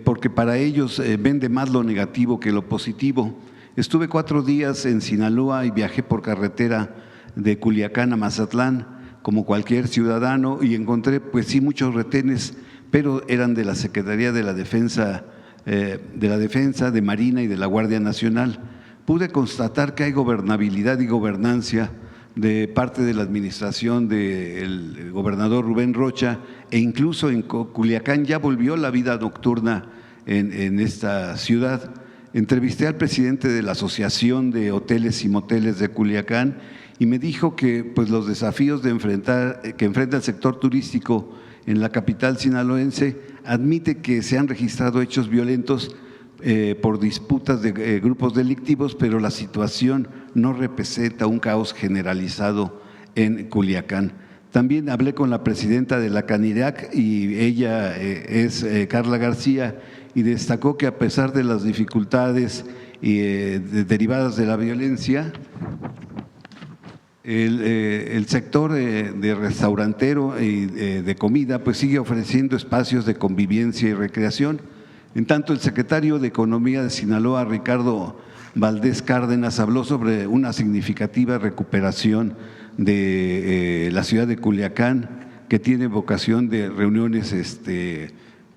porque para ellos vende más lo negativo que lo positivo. Estuve 4 días en Sinaloa y viajé por carretera de Culiacán a Mazatlán, como cualquier ciudadano, y encontré pues sí muchos retenes, pero eran de la Secretaría de la Defensa, de Marina y de la Guardia Nacional. Pude constatar que hay gobernabilidad y gobernancia de parte de la administración del gobernador Rubén Rocha, e incluso en Culiacán ya volvió la vida nocturna en esta ciudad. Entrevisté al presidente de la Asociación de Hoteles y Moteles de Culiacán y me dijo que pues, los desafíos que enfrenta el sector turístico en la capital sinaloense, admite que se han registrado hechos violentos por disputas de grupos delictivos, pero la situación no representa un caos generalizado en Culiacán. También hablé con la presidenta de la Canirac y ella es Carla García, y destacó que a pesar de las dificultades derivadas de la violencia, el sector de restaurantero y de comida pues sigue ofreciendo espacios de convivencia y recreación. En tanto, el secretario de Economía de Sinaloa, Ricardo Valdés Cárdenas, habló sobre una significativa recuperación de la ciudad de Culiacán, que tiene vocación de reuniones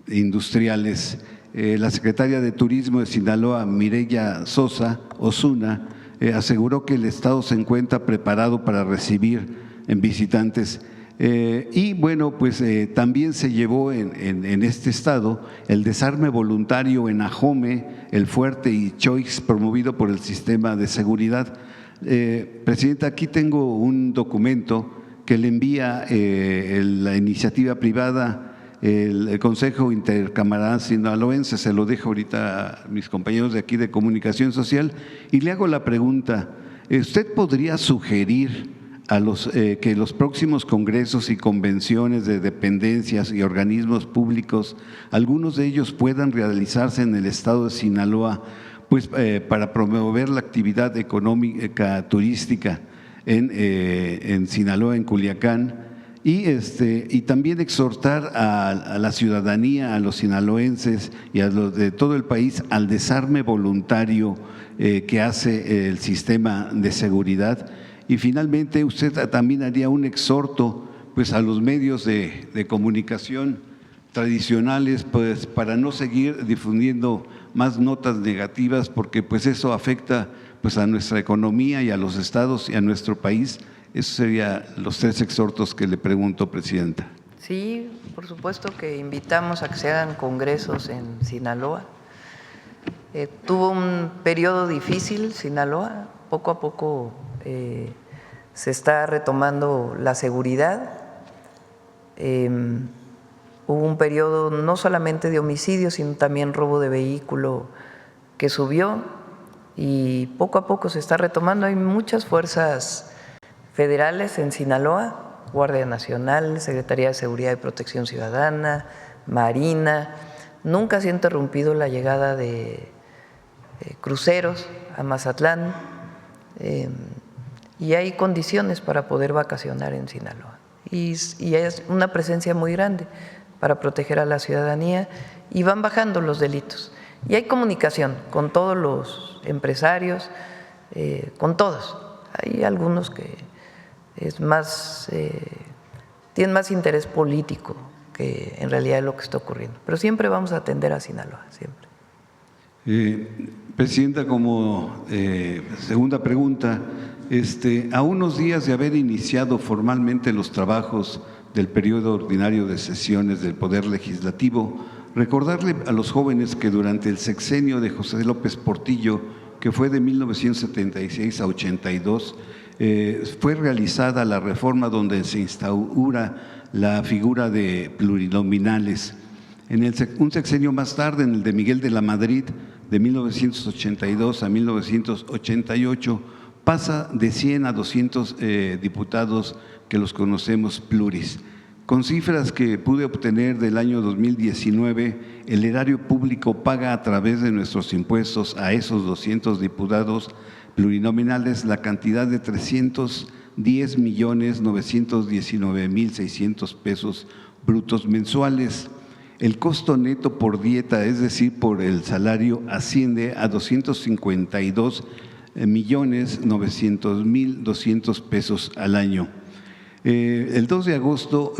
industriales. La secretaria de Turismo de Sinaloa, Mireya Sosa Osuna, aseguró que el Estado se encuentra preparado para recibir visitantes. Y bueno, pues también se llevó en este estado el desarme voluntario en Ajome, El Fuerte y Choix, promovido por el sistema de seguridad. Presidenta, aquí tengo un documento que le envía la iniciativa privada, el Consejo Intercameral Sinaloense, se lo dejo ahorita a mis compañeros de aquí de Comunicación Social, y le hago la pregunta: ¿usted podría sugerir que los próximos congresos y convenciones de dependencias y organismos públicos, algunos de ellos puedan realizarse en el estado de Sinaloa, pues para promover la actividad económica turística en Sinaloa, en Culiacán, y también exhortar a la ciudadanía, a los sinaloenses y a los de todo el país al desarme voluntario que hace el sistema de seguridad? Y finalmente, usted también haría un exhorto pues, a los medios de comunicación tradicionales, pues, para no seguir difundiendo más notas negativas, porque pues, eso afecta pues, a nuestra economía y a los estados y a nuestro país. Esos serían los 3 exhortos que le pregunto, Presidenta. Sí, por supuesto que invitamos a que se hagan congresos en Sinaloa. Tuvo un periodo difícil Sinaloa, poco a poco se está retomando la seguridad. Hubo un periodo no solamente de homicidios, sino también robo de vehículo que subió, y poco a poco se está retomando. Hay muchas fuerzas federales en Sinaloa, Guardia Nacional, Secretaría de Seguridad y Protección Ciudadana, Marina. Nunca se ha interrumpido la llegada de cruceros a Mazatlán. Y hay condiciones para poder vacacionar en Sinaloa. Y es una presencia muy grande para proteger a la ciudadanía, y van bajando los delitos. Y hay comunicación con todos los empresarios, con todos. Hay algunos que tienen más interés político que en realidad es lo que está ocurriendo. Pero siempre vamos a atender a Sinaloa, siempre. Presidenta, como segunda pregunta, a unos días de haber iniciado formalmente los trabajos del periodo ordinario de sesiones del Poder Legislativo, recordarle a los jóvenes que durante el sexenio de José López Portillo, que fue de 1976 a 82, fue realizada la reforma donde se instaura la figura de plurinominales. Un sexenio más tarde, en el de Miguel de la Madrid, de 1982 a 1988, pasa de 100 a 200 diputados que los conocemos pluris. Con cifras que pude obtener del año 2019, el erario público paga a través de nuestros impuestos a esos 200 diputados plurinominales la cantidad de 310.919.600 pesos brutos mensuales. El costo neto por dieta, es decir, por el salario, asciende a 252.900.200 pesos al año. El 2 de agosto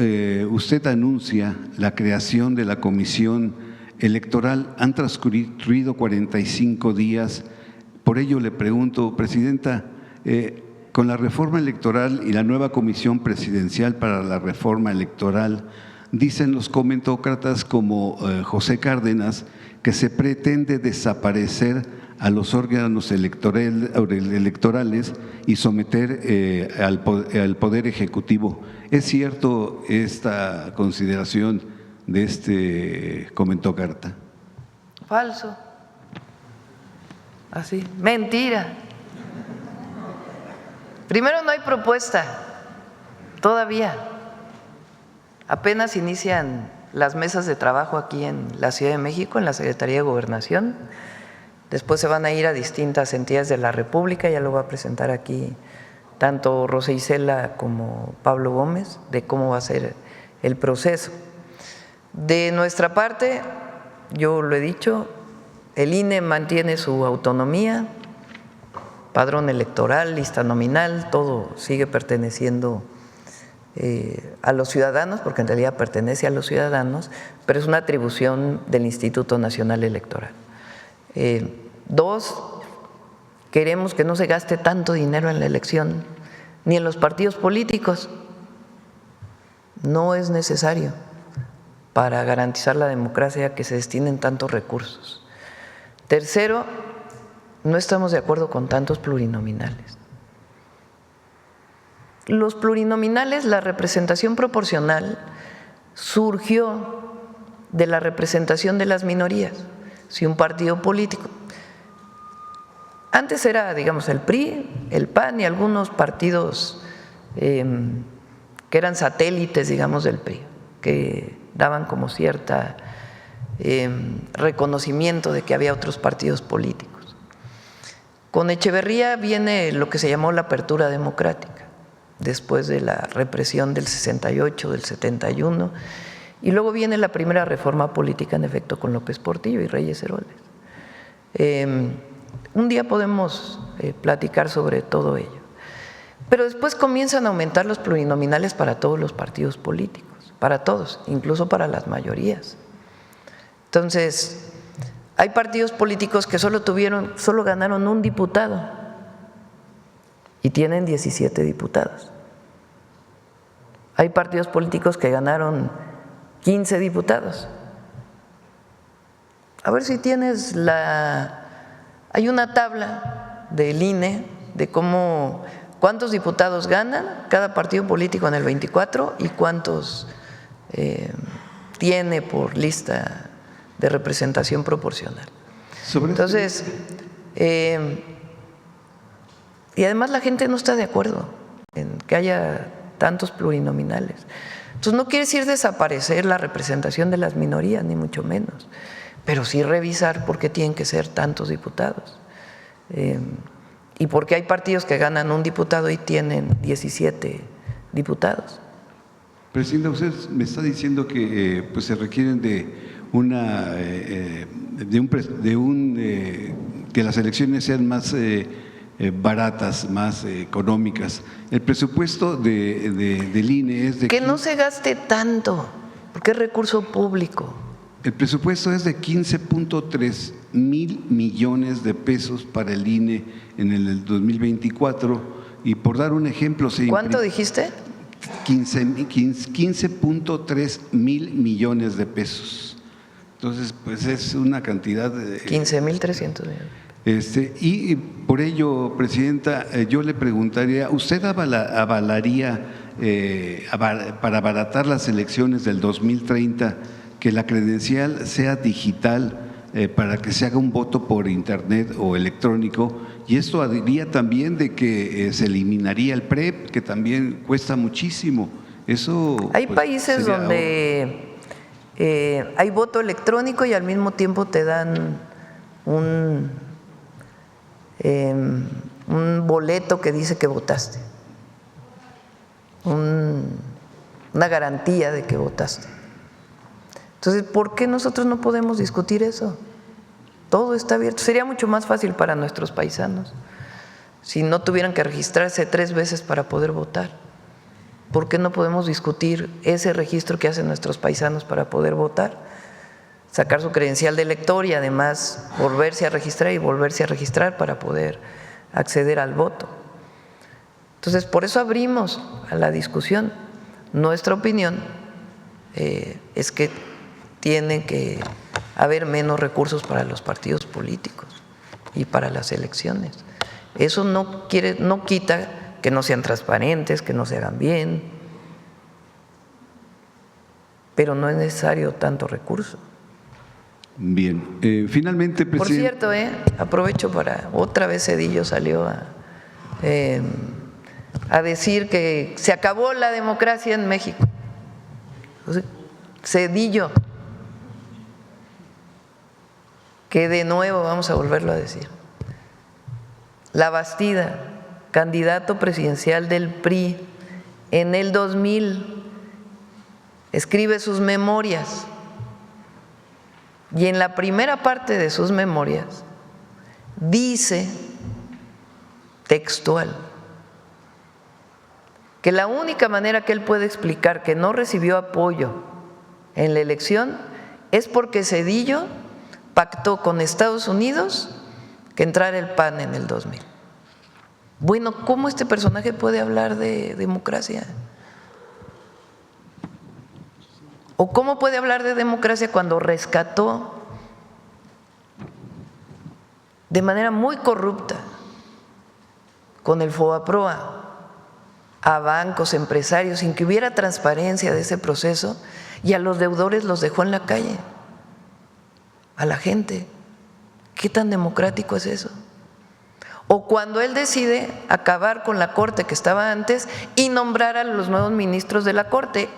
usted anuncia la creación de la Comisión Electoral. Han transcurrido 45 días. Por ello le pregunto, Presidenta, con la reforma electoral y la nueva Comisión Presidencial para la Reforma Electoral, dicen los comentócratas como José Cárdenas que se pretende desaparecer a los órganos electorales y someter al Poder Ejecutivo. ¿Es cierto esta consideración de este comentócrata? Falso. Así. Mentira. Primero, no hay propuesta todavía. Apenas inician las mesas de trabajo aquí en la Ciudad de México, en la Secretaría de Gobernación. Después se van a ir a distintas entidades de la República, ya lo va a presentar aquí tanto Rosa Isela como Pablo Gómez, de cómo va a ser el proceso. De nuestra parte, yo lo he dicho, el INE mantiene su autonomía, padrón electoral, lista nominal, todo sigue perteneciendo a los ciudadanos, porque en realidad pertenece a los ciudadanos, pero es una atribución del Instituto Nacional Electoral. Dos, queremos que no se gaste tanto dinero en la elección, ni en los partidos políticos. No es necesario para garantizar la democracia que se destinen tantos recursos. Tercero, no estamos de acuerdo con tantos plurinominales. Los plurinominales, la representación proporcional surgió de la representación de las minorías. Si un partido político, antes era, digamos, el PRI, el PAN y algunos partidos que eran satélites, digamos, del PRI, que daban como cierta reconocimiento de que había otros partidos políticos. Con Echeverría viene lo que se llamó la apertura democrática, después de la represión del 68, del 71, y luego viene la primera reforma política en efecto con López Portillo y Reyes Heroles. Un día podemos platicar sobre todo ello. Pero después comienzan a aumentar los plurinominales para todos los partidos políticos, para todos, incluso para las mayorías. Entonces, hay partidos políticos que solo ganaron un diputado y tienen 17 diputados. Hay partidos políticos que ganaron 15 diputados. A ver si tienes hay una tabla del INE de cuántos diputados ganan cada partido político en el 24 y cuántos tiene por lista de representación proporcional. Entonces, y además la gente no está de acuerdo en que haya tantos plurinominales. Entonces no quiere decir desaparecer la representación de las minorías, ni mucho menos, pero sí revisar por qué tienen que ser tantos diputados y por qué hay partidos que ganan un diputado y tienen 17 diputados. Presidenta, usted me está diciendo que pues se requieren que las elecciones sean más baratas, más económicas. El presupuesto del INE es de… Que no se gaste tanto, porque es recurso público. El presupuesto es de 15.3 mil millones de pesos para el INE en el 2024 y por dar un ejemplo… ¿Cuánto dijiste? 15.3 mil millones de pesos. Entonces, pues es una cantidad de… 15.300 millones. Y por ello, Presidenta, yo le preguntaría, ¿usted avalaría para abaratar las elecciones del 2030 que la credencial sea digital para que se haga un voto por internet o electrónico? Y esto diría también de que se eliminaría el PREP, que también cuesta muchísimo. Eso… Hay países donde hay voto electrónico y al mismo tiempo te dan un boleto que dice que votaste, una garantía de que votaste. Entonces, ¿por qué nosotros no podemos discutir eso? Todo está abierto. Sería mucho más fácil para nuestros paisanos si no tuvieran que registrarse 3 veces para poder votar. ¿Por qué no podemos discutir ese registro que hacen nuestros paisanos para poder votar? Sacar su credencial de elector y además volverse a registrar y volverse a registrar para poder acceder al voto. Entonces, por eso abrimos a la discusión. Nuestra opinión es que tiene que haber menos recursos para los partidos políticos y para las elecciones. Eso no quita que no sean transparentes, que no se hagan bien, pero no es necesario tanto recurso. Bien, finalmente, presidente… Por cierto, aprovecho para… Otra vez Zedillo salió a decir que se acabó la democracia en México. Zedillo, que de nuevo vamos a volverlo a decir. La Bastida, candidato presidencial del PRI en el 2000, escribe sus memorias. Y en la primera parte de sus memorias dice textual que la única manera que él puede explicar que no recibió apoyo en la elección es porque Zedillo pactó con Estados Unidos que entrara el PAN en el 2000. Bueno, ¿cómo este personaje puede hablar de democracia? ¿O cómo puede hablar de democracia cuando rescató de manera muy corrupta con el FOBAPROA a bancos, empresarios, sin que hubiera transparencia de ese proceso, y a los deudores los dejó en la calle, a la gente? ¿Qué tan democrático es eso? O cuando él decide acabar con la Corte que estaba antes y nombrar a los nuevos ministros de la Corte,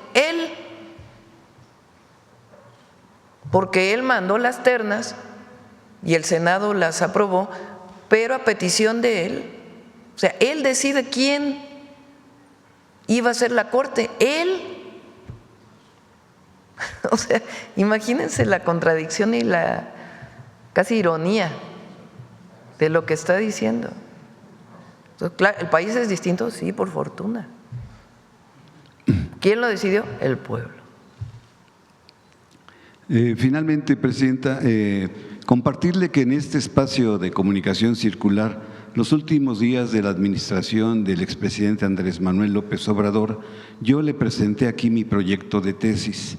porque él mandó las ternas y el Senado las aprobó, pero a petición de él. O sea, él decide quién iba a ser la Corte, él. O sea, imagínense la contradicción y la casi ironía de lo que está diciendo. Entonces, claro, ¿el país es distinto? Sí, por fortuna. ¿Quién lo decidió? El pueblo. Finalmente, Presidenta, compartirle que en este espacio de comunicación circular, los últimos días de la administración del expresidente Andrés Manuel López Obrador, yo le presenté aquí mi proyecto de tesis.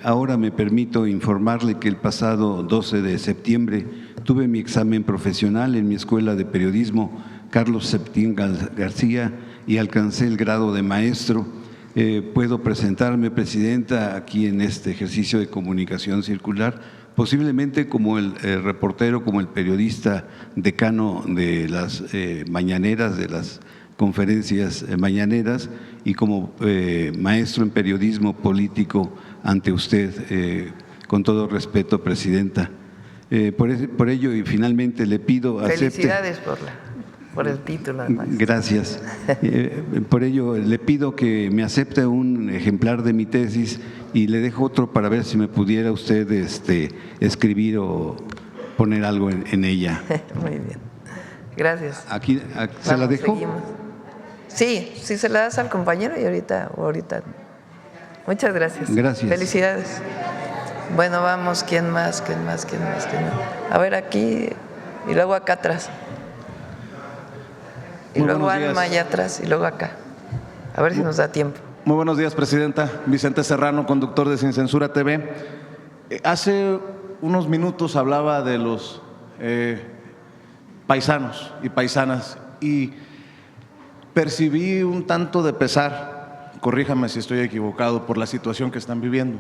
Ahora me permito informarle que el pasado 12 de septiembre tuve mi examen profesional en mi escuela de periodismo Carlos Septín García y alcancé el grado de maestro. Puedo presentarme, Presidenta, aquí en este ejercicio de comunicación circular, posiblemente como el reportero, como el periodista decano de las mañaneras, de las conferencias mañaneras, y como maestro en periodismo político ante usted, con todo respeto, Presidenta. Por ello, y finalmente le pido… Felicidades por el título, además. Gracias. Por ello le pido que me acepte un ejemplar de mi tesis y le dejo otro para ver si me pudiera usted escribir o poner algo en ella. Muy bien. Gracias. Aquí, ¿se la Vamos, dejo? seguimos. Sí, sí se la das al compañero y ahorita. Muchas gracias. Gracias. Felicidades. Bueno, vamos, ¿quién más? A ver, aquí y luego acá atrás. Y Muy luego buenos días. Alma allá atrás y luego acá. A ver si nos da tiempo. Muy buenos días, Presidenta. Vicente Serrano, conductor de Sin Censura TV. Hace unos minutos hablaba de los paisanos y paisanas y percibí un tanto de pesar, corríjame si estoy equivocado, por la situación que están viviendo.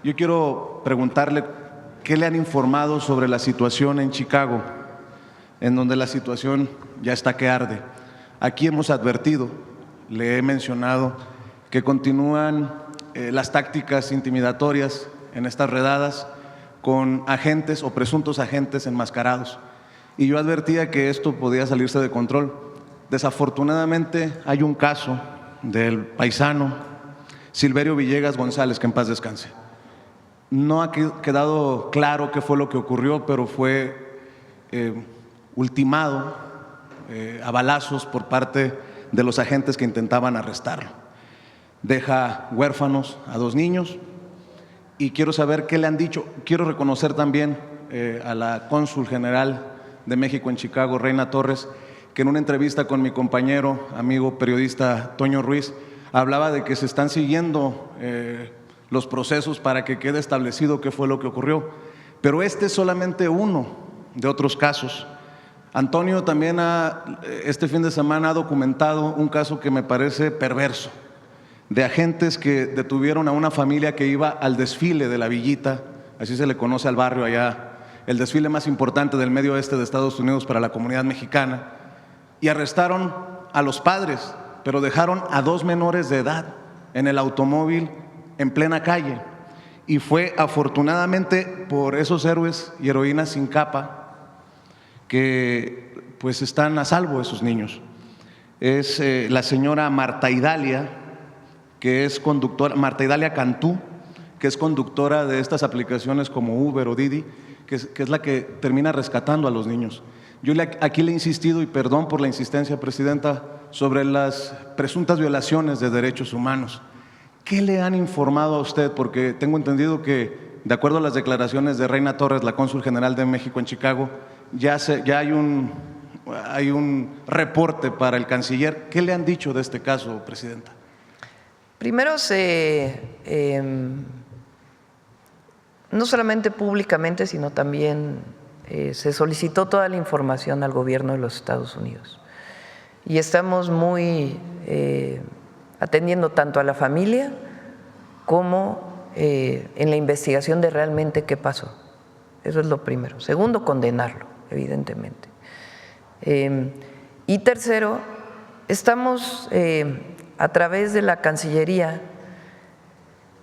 Yo quiero preguntarle qué le han informado sobre la situación en Chicago, en donde la situación ya está que arde. Aquí hemos advertido, le he mencionado, que continúan las tácticas intimidatorias en estas redadas con agentes o presuntos agentes enmascarados. Y yo advertía que esto podía salirse de control. Desafortunadamente hay un caso del paisano Silverio Villegas González, que en paz descanse. No ha quedado claro qué fue lo que ocurrió, pero fue ultimado a balazos por parte de los agentes que intentaban arrestarlo. Deja huérfanos a 2 niños y quiero saber qué le han dicho. Quiero reconocer también a la cónsul general de México en Chicago, Reina Torres, que en una entrevista con mi compañero, amigo periodista Toño Ruiz, hablaba de que se están siguiendo los procesos para que quede establecido qué fue lo que ocurrió. Pero este es solamente uno de otros casos. Antonio también este fin de semana ha documentado un caso que me parece perverso, de agentes que detuvieron a una familia que iba al desfile de la Villita, así se le conoce al barrio allá, el desfile más importante del medio oeste de Estados Unidos para la comunidad mexicana, y arrestaron a los padres, pero dejaron a 2 menores de edad en el automóvil en plena calle. Y fue afortunadamente por esos héroes y heroínas sin capa que pues están a salvo esos niños. Es la señora Marta Idalia, que es conductora, Marta Idalia Cantú, que es conductora de estas aplicaciones como Uber o Didi, que es la que termina rescatando a los niños. Yo aquí le he insistido, y perdón por la insistencia, Presidenta, sobre las presuntas violaciones de derechos humanos. ¿Qué le han informado a usted? Porque tengo entendido que, de acuerdo a las declaraciones de Reina Torres, la cónsul general de México en Chicago, ya hay un reporte para el canciller. ¿Qué le han dicho de este caso, Presidenta? Primero no solamente públicamente, sino también se solicitó toda la información al gobierno de los Estados Unidos. Y estamos muy atendiendo tanto a la familia como en la investigación de realmente qué pasó. Eso es lo primero. Segundo, condenarlo, evidentemente. Y tercero, estamos a través de la Cancillería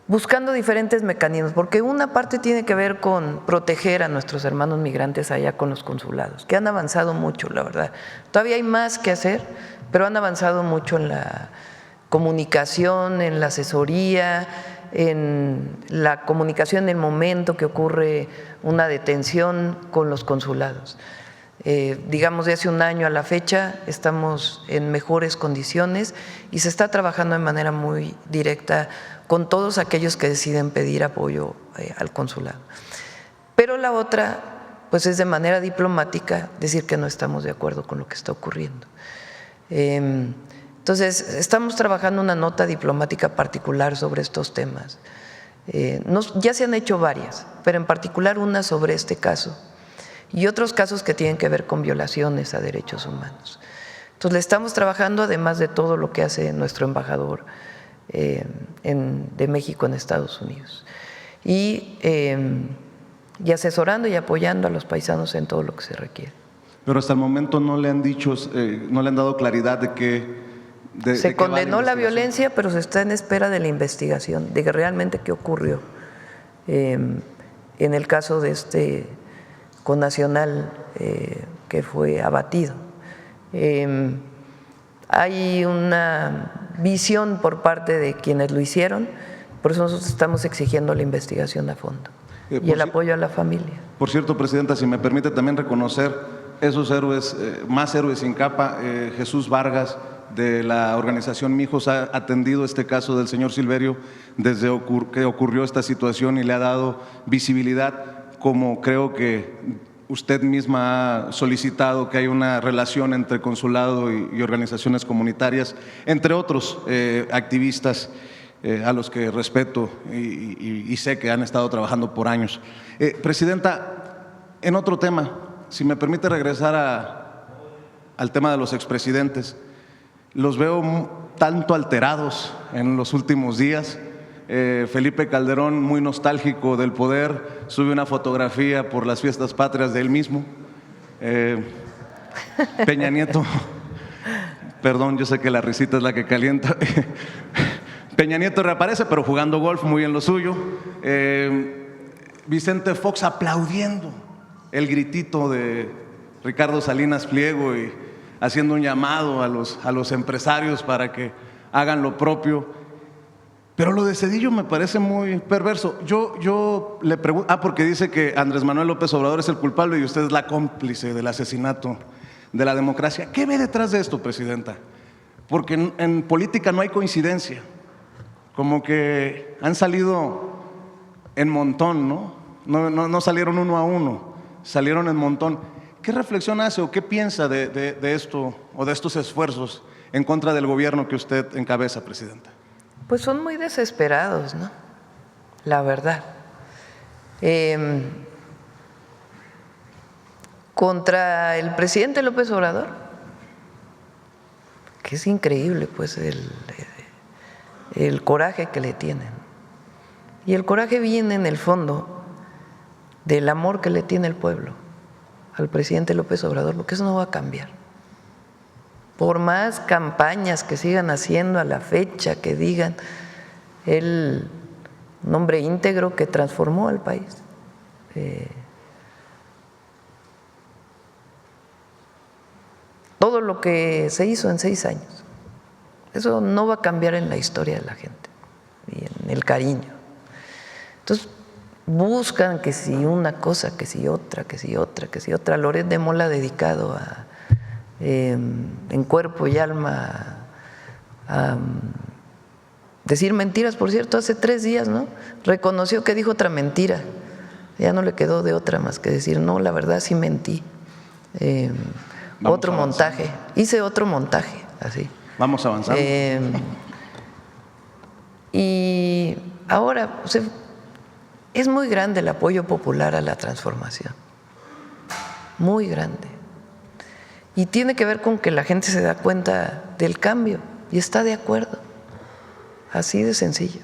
buscando diferentes mecanismos, porque una parte tiene que ver con proteger a nuestros hermanos migrantes allá con los consulados, que han avanzado mucho, la verdad. Todavía hay más que hacer, pero han avanzado mucho en la comunicación, en la asesoría, en la comunicación en el momento que ocurre una detención con los consulados. Digamos, de hace un año a la fecha estamos en mejores condiciones y se está trabajando de manera muy directa con todos aquellos que deciden pedir apoyo al consulado. Pero la otra, pues es de manera diplomática decir que no estamos de acuerdo con lo que está ocurriendo. Entonces, estamos trabajando una nota diplomática particular sobre estos temas. Ya se han hecho varias, pero en particular una sobre este caso y otros casos que tienen que ver con violaciones a derechos humanos. Entonces, le estamos trabajando, además de todo lo que hace nuestro embajador de México en Estados Unidos, y asesorando y apoyando a los paisanos en todo lo que se requiere. Pero hasta el momento no le han dicho, no le han dado claridad de que… Se condenó la violencia, pero se está en espera de la investigación, de que realmente qué ocurrió en el caso de este connacional que fue abatido. Hay una visión por parte de quienes lo hicieron, por eso nosotros estamos exigiendo la investigación a fondo y el apoyo a la familia. Por cierto, Presidenta, si me permite también reconocer esos héroes, más héroes sin capa. Jesús Vargas, de la organización Mijos, ha atendido este caso del señor Silverio desde que ocurrió esta situación y le ha dado visibilidad, como creo que usted misma ha solicitado que haya una relación entre consulado y organizaciones comunitarias, entre otros activistas a los que respeto y sé que han estado trabajando por años. Presidenta, en otro tema, si me permite regresar al tema de los expresidentes, los veo tanto alterados en los últimos días. Felipe Calderón, muy nostálgico del poder, sube una fotografía por las fiestas patrias de él mismo. Peña Nieto, perdón, yo sé que la risita es la que calienta. Peña Nieto reaparece, pero jugando golf, muy en lo suyo. Vicente Fox aplaudiendo el gritito de Ricardo Salinas Pliego y haciendo un llamado a los empresarios para que hagan lo propio. Pero lo de Zedillo me parece muy perverso. Yo le pregunto, porque dice que Andrés Manuel López Obrador es el culpable y usted es la cómplice del asesinato de la democracia. ¿Qué ve detrás de esto, presidenta? Porque en política no hay coincidencia. Como que han salido en montón, ¿no? No salieron uno a uno, salieron en montón. ¿Qué reflexión hace o qué piensa de esto o de estos esfuerzos en contra del gobierno que usted encabeza, presidenta? Pues son muy desesperados, ¿no? La verdad. Contra el presidente López Obrador, que es increíble, pues, el coraje que le tienen. Y el coraje viene en el fondo del amor que le tiene el pueblo al presidente López Obrador, porque eso no va a cambiar. Por más campañas que sigan haciendo a la fecha, que digan el hombre íntegro que transformó al país. Todo lo que se hizo en 6 años, eso no va a cambiar en la historia de la gente y en el cariño. Entonces, buscan que si una cosa, que si otra, que si otra, que si otra. Loret de Mola, dedicado en cuerpo y alma a decir mentiras, por cierto, hace 3 días, ¿no? Reconoció que dijo otra mentira. Ya no le quedó de otra más que decir, no, la verdad sí mentí. Otro montaje. Hice otro montaje, así. Vamos avanzando. Y ahora, es muy grande el apoyo popular a la transformación, muy grande. Y tiene que ver con que la gente se da cuenta del cambio y está de acuerdo, así de sencillo.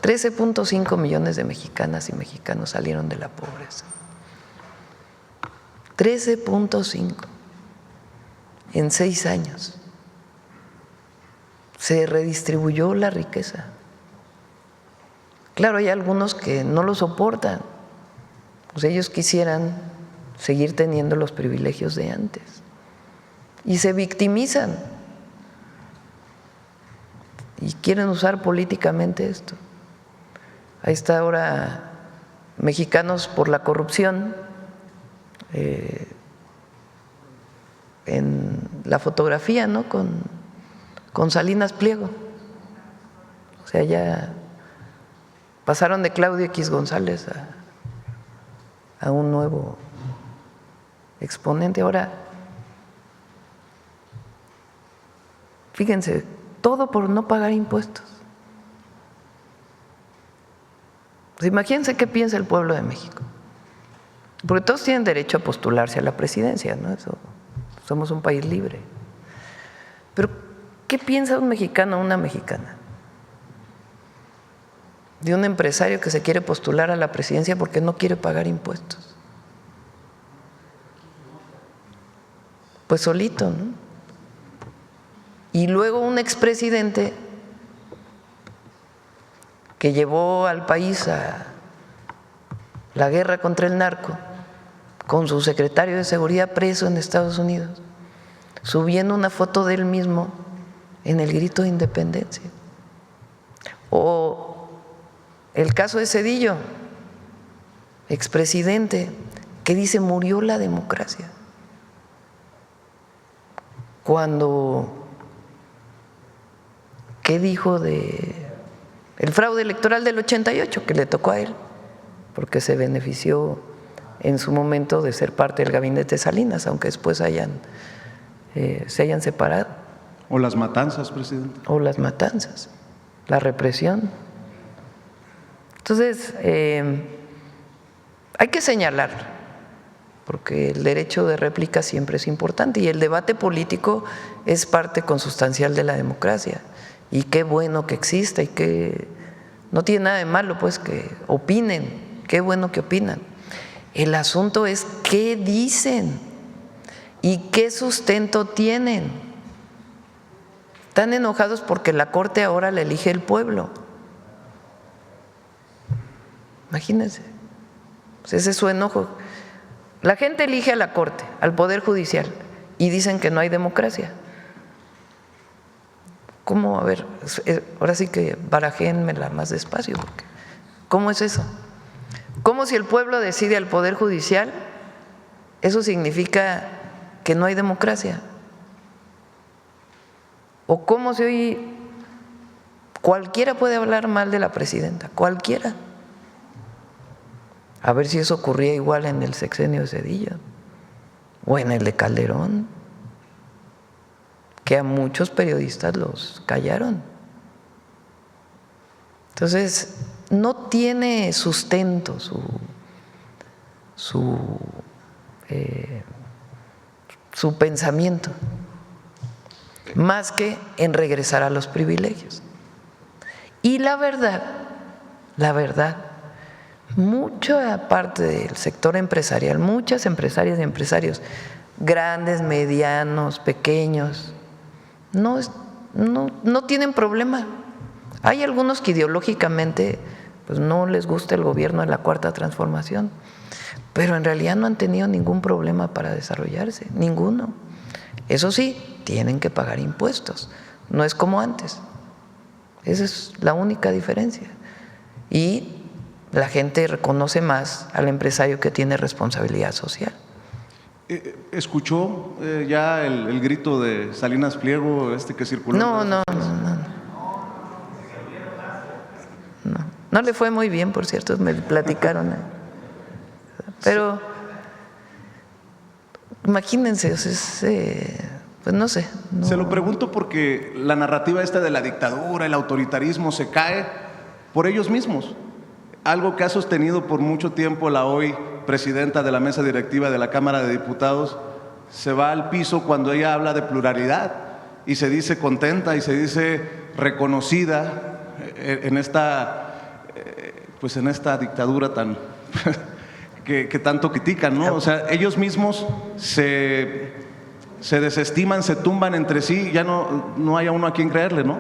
13.5 millones de mexicanas y mexicanos salieron de la pobreza. 13.5 en 6 años. Se redistribuyó la riqueza. Claro, hay algunos que no lo soportan, pues ellos quisieran seguir teniendo los privilegios de antes y se victimizan y quieren usar políticamente esto. Ahí está ahora Mexicanos por la Corrupción, en la fotografía, ¿no? Con Salinas Pliego. O sea, ya pasaron de Claudio X González a un nuevo exponente. Ahora, fíjense, todo por no pagar impuestos. Pues imagínense qué piensa el pueblo de México. Porque todos tienen derecho a postularse a la presidencia, ¿no? Eso, somos un país libre. Pero, ¿qué piensa un mexicano o una mexicana de un empresario que se quiere postular a la presidencia porque no quiere pagar impuestos? Pues solito, ¿no? Y luego un expresidente que llevó al país a la guerra contra el narco, con su secretario de Seguridad preso en Estados Unidos, subiendo una foto de él mismo en el grito de independencia. O el caso de Zedillo, expresidente, que dice murió la democracia. Cuando, ¿qué dijo de el fraude electoral del 88 que le tocó a él? Porque se benefició en su momento de ser parte del gabinete de Salinas, aunque después se hayan separado. O las matanzas, presidente. O las matanzas, la represión. Entonces, hay que señalar, porque el derecho de réplica siempre es importante y el debate político es parte consustancial de la democracia. Y qué bueno que exista y que no tiene nada de malo, pues, que opinen, qué bueno que opinan. El asunto es qué dicen y qué sustento tienen. Están enojados porque la Corte ahora la elige el pueblo. Imagínense, pues ese es su enojo. La gente elige a la Corte, al Poder Judicial, y dicen que no hay democracia. ¿Cómo? A ver, ahora sí que barajéenmela más despacio, porque ¿cómo es eso? ¿Cómo si el pueblo decide al Poder Judicial? Eso significa que no hay democracia. ¿O cómo si hoy cualquiera puede hablar mal de la presidenta? Cualquiera. A ver si eso ocurría igual en el sexenio de Zedillo o en el de Calderón, que a muchos periodistas los callaron. Entonces, no tiene sustento su pensamiento, más que en regresar a los privilegios. Y la verdad, mucha parte del sector empresarial, muchas empresarias y empresarios, grandes, medianos, pequeños, no tienen problema. Hay algunos que ideológicamente pues no les gusta el gobierno de la Cuarta Transformación, pero en realidad no han tenido ningún problema para desarrollarse, ninguno. Eso sí, tienen que pagar impuestos, no es como antes. Esa es la única diferencia. Y la gente reconoce más al empresario que tiene responsabilidad social. ¿Escuchó ya el grito de Salinas Pliego que circuló? No le fue muy bien, por cierto, me platicaron. Pero imagínense, pues no sé. No. Se lo pregunto porque la narrativa esta de la dictadura, el autoritarismo se cae por ellos mismos. Algo que ha sostenido por mucho tiempo la hoy presidenta de la mesa directiva de la Cámara de Diputados se va al piso cuando ella habla de pluralidad y se dice contenta y se dice reconocida en esta dictadura tan que tanto critican, ¿no? O sea, ellos mismos se desestiman, se tumban entre sí, ya no haya uno a quien creerle, ¿no?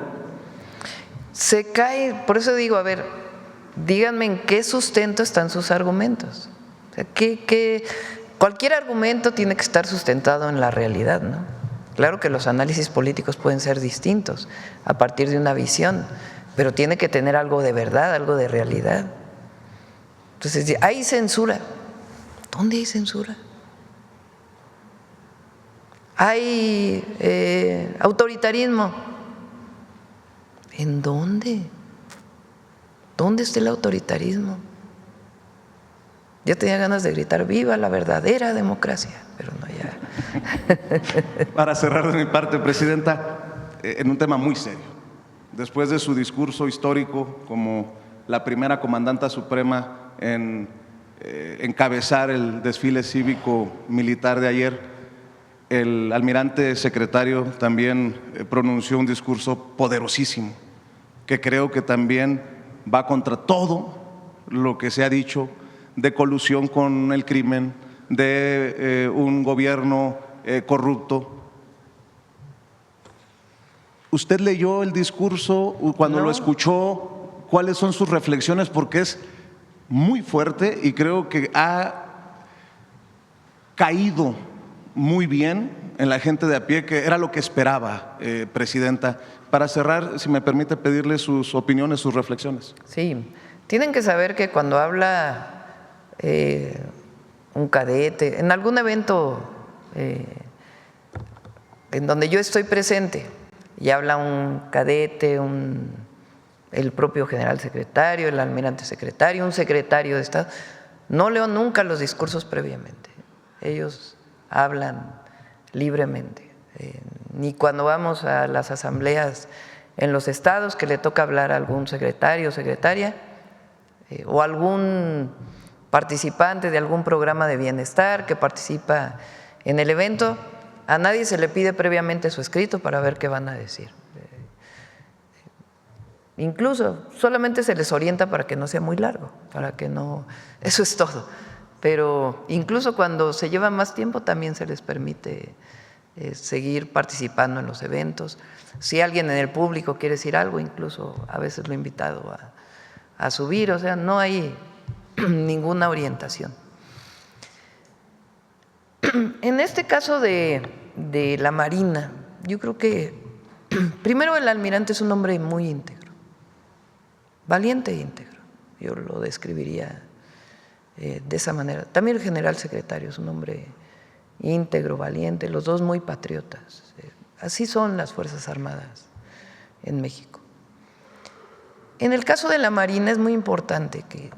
Se cae, por eso digo, a ver, díganme en qué sustento están sus argumentos. O sea, cualquier argumento tiene que estar sustentado en la realidad, ¿no? Claro que los análisis políticos pueden ser distintos a partir de una visión, pero tiene que tener algo de verdad, algo de realidad. Entonces, hay censura. ¿Dónde hay censura? Hay autoritarismo. ¿En dónde? ¿Dónde está el autoritarismo? Yo tenía ganas de gritar ¡viva la verdadera democracia! Pero no, ya. Para cerrar de mi parte, presidenta, en un tema muy serio. Después de su discurso histórico como la primera comandanta suprema en encabezar el desfile cívico-militar de ayer, el almirante secretario también pronunció un discurso poderosísimo, que creo que también va contra todo lo que se ha dicho de colusión con el crimen, de un gobierno corrupto. ¿Usted leyó el discurso? Cuando lo escuchó, ¿cuáles son sus reflexiones? Porque es muy fuerte y creo que ha caído muy bien en la gente de a pie, que era lo que esperaba, presidenta. Para cerrar, si me permite pedirle sus opiniones, sus reflexiones. Sí, tienen que saber que cuando habla un cadete, en algún evento en donde yo estoy presente y habla un cadete, el propio general secretario, el almirante secretario, un secretario de Estado, no leo nunca los discursos previamente. Ellos hablan libremente. Ni cuando vamos a las asambleas en los estados que le toca hablar a algún secretario o secretaria o algún participante de algún programa de bienestar que participa en el evento, a nadie se le pide previamente su escrito para ver qué van a decir. Incluso solamente se les orienta para que no sea muy largo, para que no… Eso es todo. Pero incluso cuando se lleva más tiempo también se les permite seguir participando en los eventos. Si alguien en el público quiere decir algo, incluso a veces lo he invitado a subir, o sea, no hay ninguna orientación. En este caso de la Marina, yo creo que primero el almirante es un hombre muy íntegro, valiente e íntegro, yo lo describiría de esa manera. También el general secretario es un hombre íntegro, valiente, los dos muy patriotas. Así son las Fuerzas Armadas en México. En el caso de la Marina es muy importante que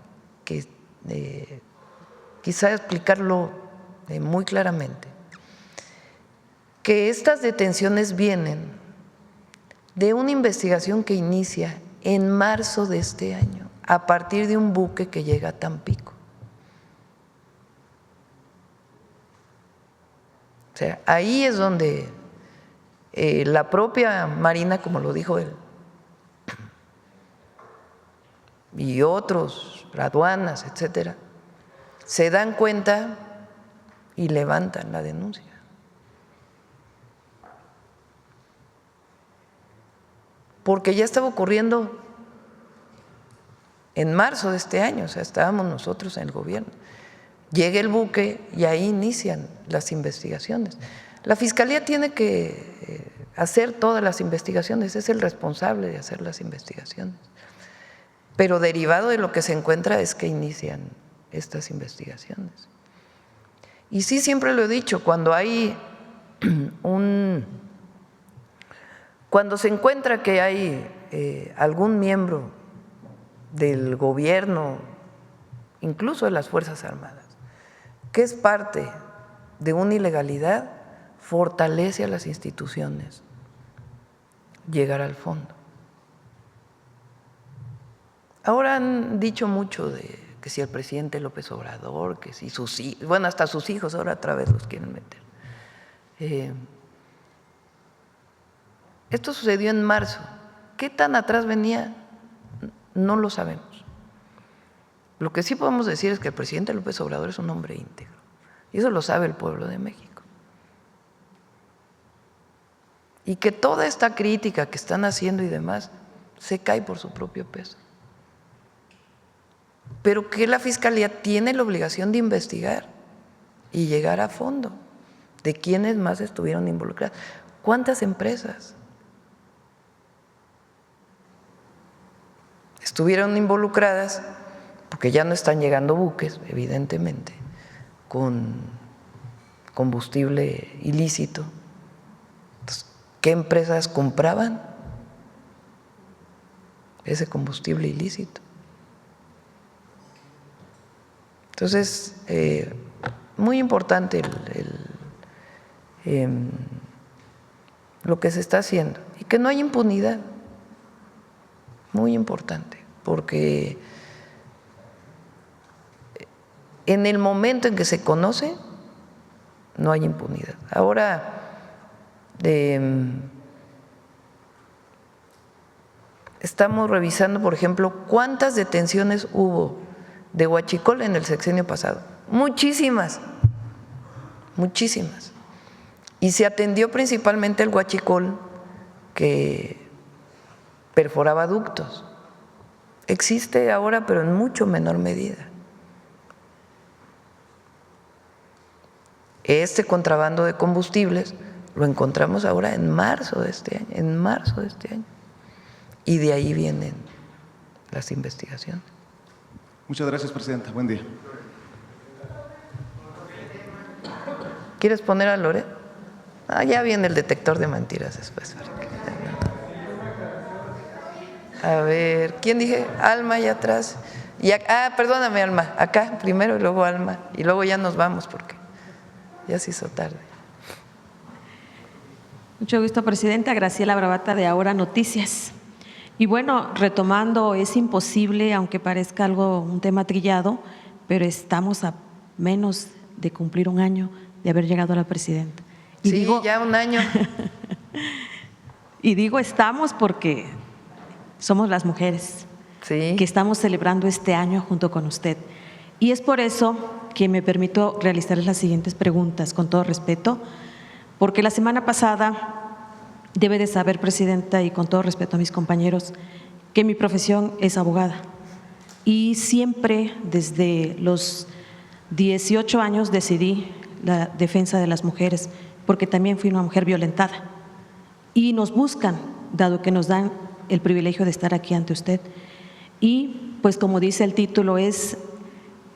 quizá explicarlo muy claramente, que estas detenciones vienen de una investigación que inicia en marzo de este año, a partir de un buque que llega a Tampico. O sea, ahí es donde la propia Marina, como lo dijo él, y otros, aduanas, etcétera, se dan cuenta y levantan la denuncia. Porque ya estaba ocurriendo en marzo de este año, o sea, estábamos nosotros en el gobierno. Llega el buque y ahí inician las investigaciones. La Fiscalía tiene que hacer todas las investigaciones, es el responsable de hacer las investigaciones. Pero derivado de lo que se encuentra es que inician estas investigaciones. Y sí, siempre lo he dicho, cuando se encuentra que hay algún miembro del gobierno, incluso de las Fuerzas Armadas, que es parte de una ilegalidad, fortalece a las instituciones llegar al fondo. Ahora han dicho mucho de que si el presidente López Obrador, que si sus hijos, bueno, hasta sus hijos ahora otra vez los quieren meter. Esto sucedió en marzo. ¿Qué tan atrás venía? No lo sabemos. Lo que sí podemos decir es que el presidente López Obrador es un hombre íntegro, y eso lo sabe el pueblo de México. Y que toda esta crítica que están haciendo y demás se cae por su propio peso. Pero que la Fiscalía tiene la obligación de investigar y llegar a fondo de quiénes más estuvieron involucrados. ¿Cuántas empresas estuvieron involucradas? Porque ya no están llegando buques, evidentemente, con combustible ilícito. Entonces, ¿qué empresas compraban ese combustible ilícito? Entonces, muy importante lo que se está haciendo y que no hay impunidad, muy importante, porque en el momento en que se conoce no hay impunidad. Ahora, estamos revisando, por ejemplo, cuántas detenciones hubo de huachicol en el sexenio pasado. Muchísimas, muchísimas. Y se atendió principalmente el huachicol que perforaba ductos. Existe ahora, pero en mucho menor medida. Este contrabando de combustibles lo encontramos ahora en marzo de este año, y de ahí vienen las investigaciones. Muchas gracias, presidenta. Buen día. ¿Quieres poner a Lore? Ya viene el detector de mentiras después. A ver, ¿quién dije? Alma allá atrás. Perdóname, Alma, acá primero y luego Alma, y luego ya nos vamos porque ya se hizo tarde. Mucho gusto, Presidenta. Graciela Bravata, de Ahora Noticias. Y bueno, retomando, es imposible, aunque parezca un tema trillado, pero estamos a menos de cumplir un año de haber llegado a la Presidenta. Y sí, ya un año. Y digo estamos porque somos las mujeres que estamos celebrando este año junto con usted. Y es por eso que me permito realizarles las siguientes preguntas, con todo respeto, porque la semana pasada debe de saber, Presidenta, y con todo respeto a mis compañeros, que mi profesión es abogada. Y siempre, desde los 18 años, decidí la defensa de las mujeres, porque también fui una mujer violentada. Y nos buscan, dado que nos dan el privilegio de estar aquí ante usted. Y pues como dice el título, es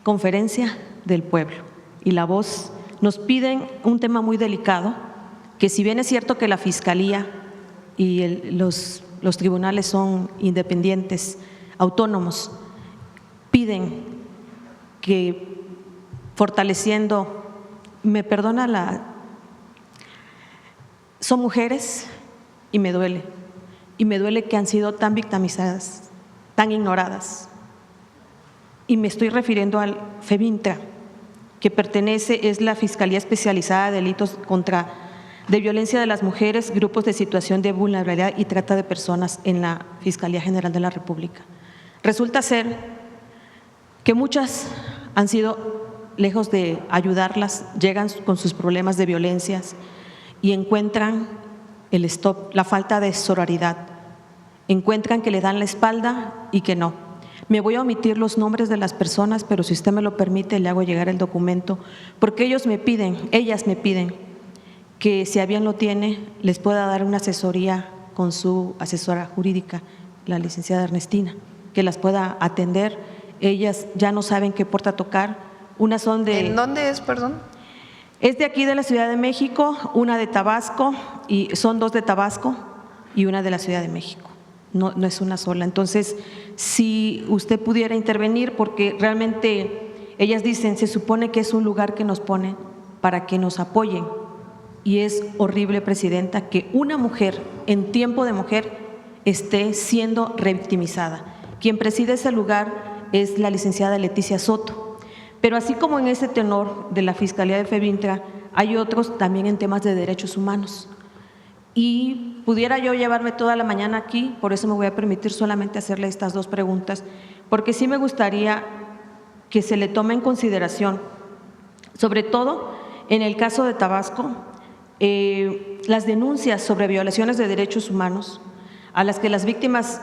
Conferencia del Pueblo. Y la voz, nos piden un tema muy delicado, que si bien es cierto que la Fiscalía y los tribunales son independientes, autónomos, piden que fortaleciendo, me perdona son mujeres y me duele que han sido tan victimizadas, tan ignoradas. Y me estoy refiriendo al FEBINTRA, que es la Fiscalía Especializada de Delitos de Violencia de las Mujeres, Grupos de Situación de Vulnerabilidad y Trata de Personas en la Fiscalía General de la República. Resulta ser que muchas han sido, lejos de ayudarlas, llegan con sus problemas de violencias y encuentran el stop, la falta de sororidad. Encuentran que le dan la espalda y que no. Me voy a omitir los nombres de las personas, pero si usted me lo permite, le hago llegar el documento, porque ellas me piden que si a bien lo tiene, les pueda dar una asesoría con su asesora jurídica, la licenciada Ernestina, que las pueda atender. Ellas ya no saben qué puerta tocar. Unas son de… ¿En dónde es, perdón? Es de aquí de la Ciudad de México, una de Tabasco, y son dos de Tabasco y una de la Ciudad de México. No es una sola. Entonces, si usted pudiera intervenir, porque realmente ellas dicen, se supone que es un lugar que nos pone para que nos apoyen. Y es horrible, Presidenta, que una mujer en tiempo de mujer esté siendo revictimizada. Quien preside ese lugar es la licenciada Leticia Soto. Pero así como en ese tenor de la Fiscalía de FEBINTRA, hay otros también en temas de derechos humanos. Y pudiera yo llevarme toda la mañana aquí, por eso me voy a permitir solamente hacerle estas dos preguntas, porque sí me gustaría que se le tome en consideración, sobre todo en el caso de Tabasco, las denuncias sobre violaciones de derechos humanos a las que las víctimas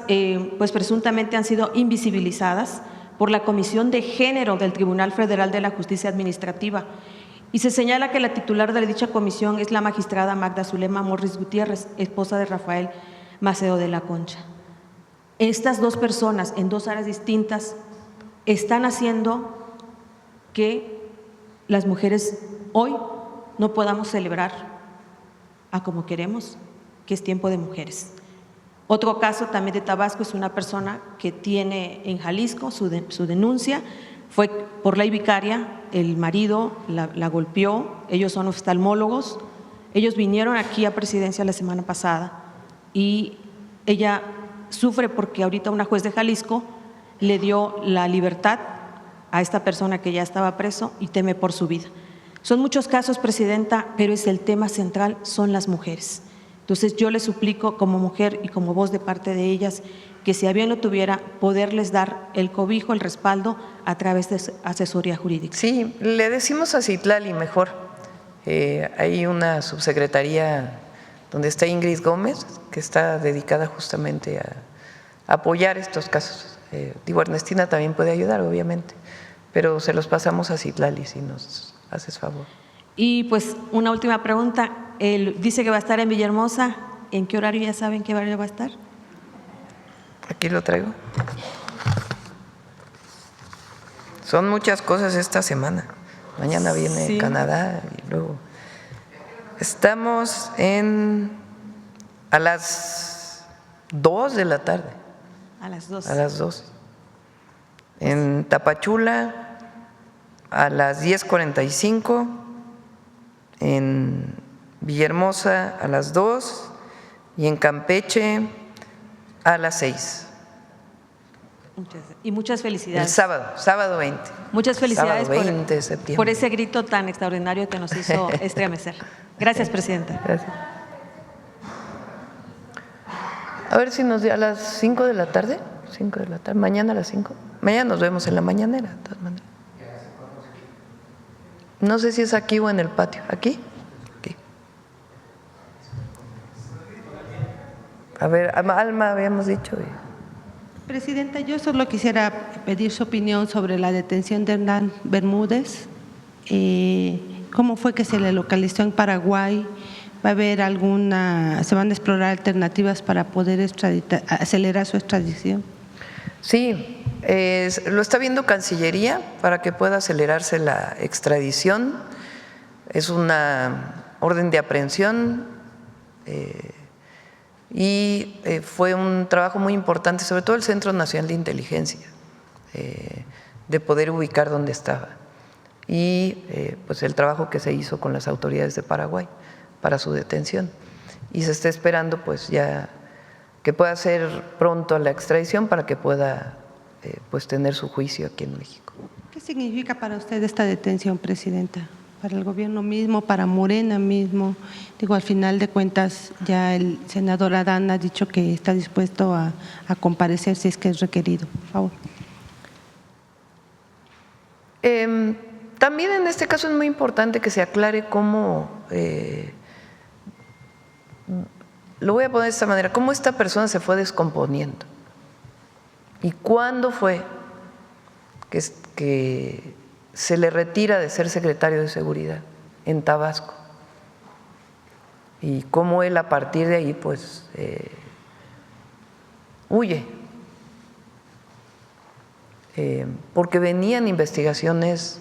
pues presuntamente han sido invisibilizadas por la Comisión de Género del Tribunal Federal de la Justicia Administrativa. Y se señala que la titular de dicha comisión es la magistrada Magda Zulema Morris Gutiérrez, esposa de Rafael Macedo de la Concha. Estas dos personas en dos áreas distintas están haciendo que las mujeres hoy no podamos celebrar a como queremos, que es tiempo de mujeres. Otro caso también de Tabasco es una persona que tiene en Jalisco su denuncia, fue por ley vicaria, el marido la golpeó, ellos son oftalmólogos, ellos vinieron aquí a Presidencia la semana pasada y ella sufre porque ahorita una juez de Jalisco le dio la libertad a esta persona que ya estaba preso y teme por su vida. Son muchos casos, Presidenta, pero es el tema central, son las mujeres. Entonces yo les suplico como mujer y como voz de parte de ellas que si a bien lo tuviera, poderles dar el cobijo, el respaldo a través de asesoría jurídica. Sí, le decimos a Citlali mejor. Hay una subsecretaría donde está Ingrid Gómez, que está dedicada justamente a apoyar estos casos. Ernestina también puede ayudar, obviamente, pero se los pasamos a Citlali si nos haces favor. Y pues una última pregunta. Él dice que va a estar en Villahermosa. ¿En qué horario? ¿Ya saben qué horario va a estar? Aquí lo traigo. Son muchas cosas esta semana. Mañana viene Canadá y luego Estamos a las 2 de la tarde. A las 2. A las 2. En Tapachula a las 10:45, en Villahermosa a las 2 y en Campeche a las 6. Y muchas felicidades. El sábado 20. Muchas felicidades Sábado 20 de septiembre. por ese grito tan extraordinario que nos hizo estremecer. Gracias, presidenta. Gracias. A ver si nos dio a las 5 de la tarde. 5 de la tarde. Mañana a las 5. Mañana nos vemos en la mañanera, de todas maneras. No sé si es aquí o en el patio. ¿Aquí? Aquí. A ver, Alma habíamos dicho. Presidenta, yo solo quisiera pedir su opinión sobre la detención de Hernán Bermúdez. ¿Cómo fue que se le localizó en Paraguay? ¿Va a haber se van a explorar alternativas para poder acelerar su extradición? Sí, lo está viendo Cancillería para que pueda acelerarse la extradición. Es una orden de aprehensión y fue un trabajo muy importante, sobre todo el Centro Nacional de Inteligencia, de poder ubicar dónde estaba. Y pues el trabajo que se hizo con las autoridades de Paraguay para su detención. Y se está esperando pues ya que pueda ser pronto la extradición para que pueda pues tener su juicio aquí en México. ¿Qué significa para usted esta detención, presidenta? ¿Para el gobierno mismo, para Morena mismo? Digo, al final de cuentas ya el senador Adán ha dicho que está dispuesto a comparecer si es que es requerido. Por favor. También en este caso es muy importante que se aclare cómo, lo voy a poner de esta manera, cómo esta persona se fue descomponiendo y cuándo fue que se le retira de ser secretario de Seguridad en Tabasco y cómo él a partir de ahí pues huye. Porque venían investigaciones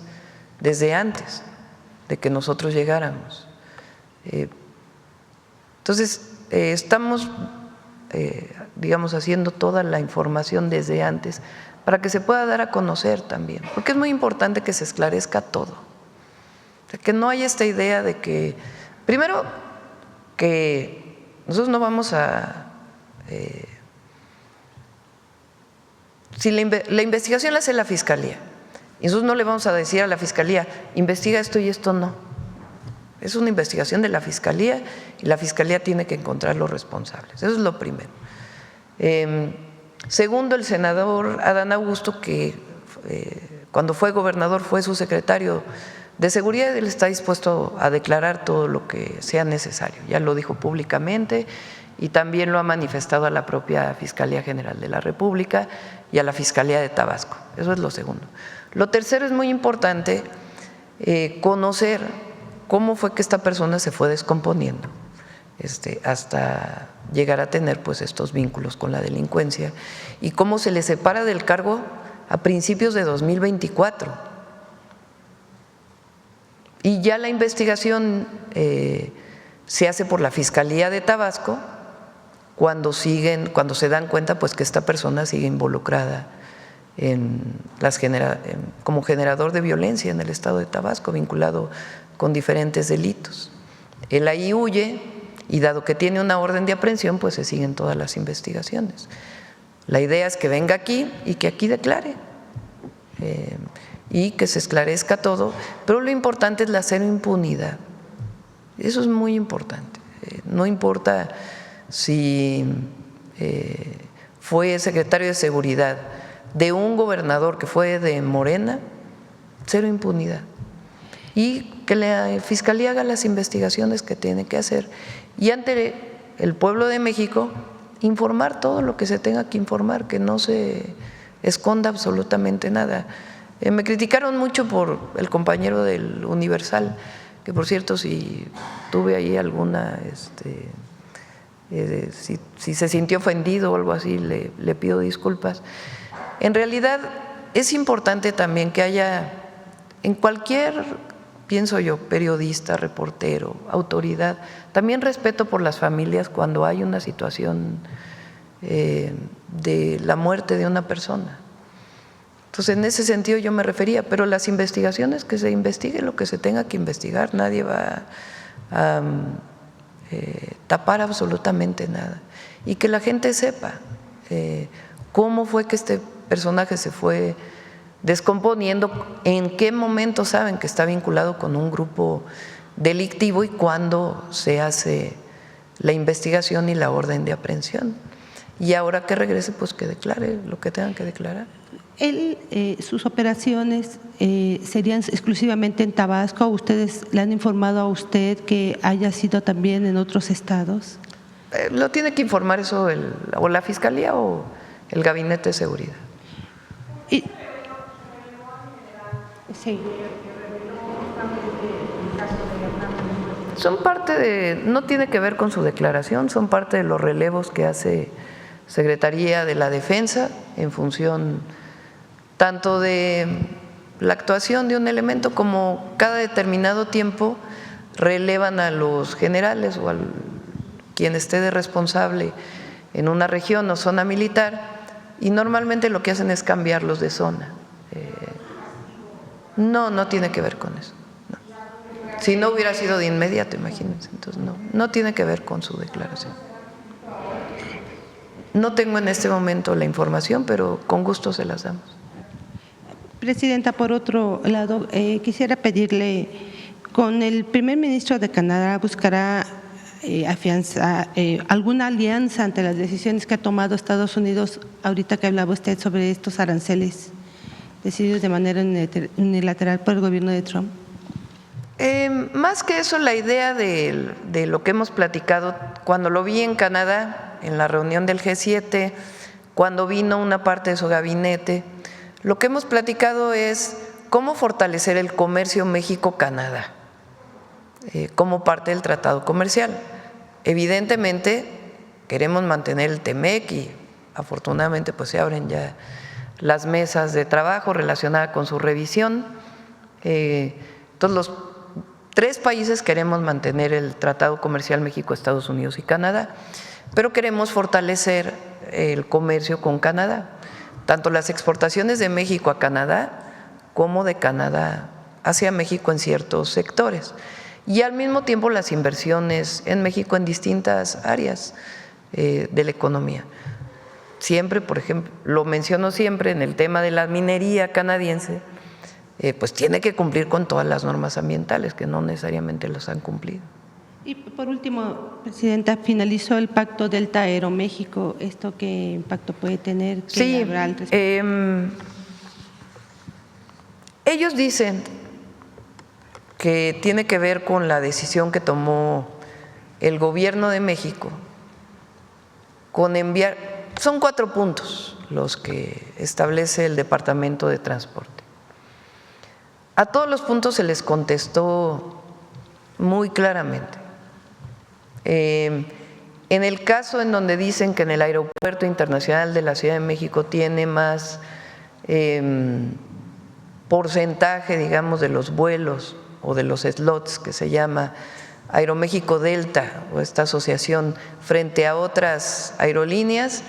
desde antes de que nosotros llegáramos. Entonces, estamos, digamos, haciendo toda la información desde antes para que se pueda dar a conocer también, porque es muy importante que se esclarezca todo. O sea, que no haya esta idea de que, primero, que nosotros no vamos a… si la investigación la hace la Fiscalía, y nosotros no le vamos a decir a la Fiscalía, investiga esto y esto no. Es una investigación de la Fiscalía y la Fiscalía tiene que encontrar los responsables. Eso es lo primero. Segundo, el senador Adán Augusto, que cuando fue gobernador fue su secretario de Seguridad, él está dispuesto a declarar todo lo que sea necesario. Ya lo dijo públicamente y también lo ha manifestado a la propia Fiscalía General de la República y a la Fiscalía de Tabasco. Eso es lo segundo. Lo tercero, es muy importante conocer cómo fue que esta persona se fue descomponiendo hasta llegar a tener pues estos vínculos con la delincuencia y cómo se le separa del cargo a principios de 2024. Y ya la investigación se hace por la Fiscalía de Tabasco cuando se dan cuenta pues que esta persona sigue involucrada como generador de violencia en el estado de Tabasco, vinculado con diferentes delitos. Él ahí huye y dado que tiene una orden de aprehensión, pues se siguen todas las investigaciones. La idea es que venga aquí y que aquí declare y que se esclarezca todo, pero lo importante es la cero impunidad. Eso es muy importante. No importa si fue secretario de Seguridad de un gobernador que fue de Morena, cero impunidad. Y que la Fiscalía haga las investigaciones que tiene que hacer y ante el pueblo de México informar todo lo que se tenga que informar, que no se esconda absolutamente nada. Me criticaron mucho por el compañero del Universal, que por cierto si tuve ahí alguna… si se sintió ofendido o algo así, le pido disculpas. En realidad es importante también que haya en cualquier pienso yo, periodista, reportero, autoridad, también respeto por las familias cuando hay una situación de la muerte de una persona. Entonces, en ese sentido yo me refería, pero las investigaciones, que se investigue lo que se tenga que investigar, nadie va a tapar absolutamente nada. Y que la gente sepa cómo fue que este personaje se fue descomponiendo, en qué momento saben que está vinculado con un grupo delictivo y cuándo se hace la investigación y la orden de aprehensión. Y ahora que regrese, pues que declare lo que tengan que declarar. ¿Sus operaciones serían exclusivamente en Tabasco? ¿Ustedes le han informado a usted que haya sido también en otros estados? Lo tiene que informar eso o la Fiscalía o el Gabinete de Seguridad. Sí. Son parte no tiene que ver con su declaración, son parte de los relevos que hace Secretaría de la Defensa en función tanto de la actuación de un elemento como cada determinado tiempo relevan a los generales o a quien esté de responsable en una región o zona militar, y normalmente lo que hacen es cambiarlos de zona. No tiene que ver con eso. No. Si no hubiera sido de inmediato, imagínense. Entonces no tiene que ver con su declaración. No tengo en este momento la información, pero con gusto se las damos. Presidenta, por otro lado, quisiera pedirle, con el primer ministro de Canadá, ¿buscará afianzar alguna alianza ante las decisiones que ha tomado Estados Unidos, ahorita que hablaba usted sobre estos aranceles decididos de manera unilateral por el gobierno de Trump? Más que eso, la idea de lo que hemos platicado, cuando lo vi en Canadá, en la reunión del G7, cuando vino una parte de su gabinete, lo que hemos platicado es cómo fortalecer el comercio México-Canadá como parte del tratado comercial. Evidentemente queremos mantener el TEMEC y afortunadamente pues se abren ya las mesas de trabajo relacionadas con su revisión. Entonces los 3 países queremos mantener el tratado comercial México, Estados Unidos y Canadá, pero queremos fortalecer el comercio con Canadá, tanto las exportaciones de México a Canadá como de Canadá hacia México en ciertos sectores, y al mismo tiempo las inversiones en México en distintas áreas de la economía. Siempre, por ejemplo, lo menciono siempre en el tema de la minería canadiense, pues tiene que cumplir con todas las normas ambientales, que no necesariamente los han cumplido. Y por último, Presidenta, finalizó el pacto Delta-Aeroméxico. ¿Esto qué impacto puede tener? Sí, ellos dicen que tiene que ver con la decisión que tomó el gobierno de México con enviar, son 4 puntos los que establece el Departamento de Transporte. A todos los puntos se les contestó muy claramente. En el caso en donde dicen que en el Aeropuerto Internacional de la Ciudad de México tiene más porcentaje, digamos, de los vuelos o de los slots, que se llama Aeroméxico Delta o esta asociación, frente a otras aerolíneas,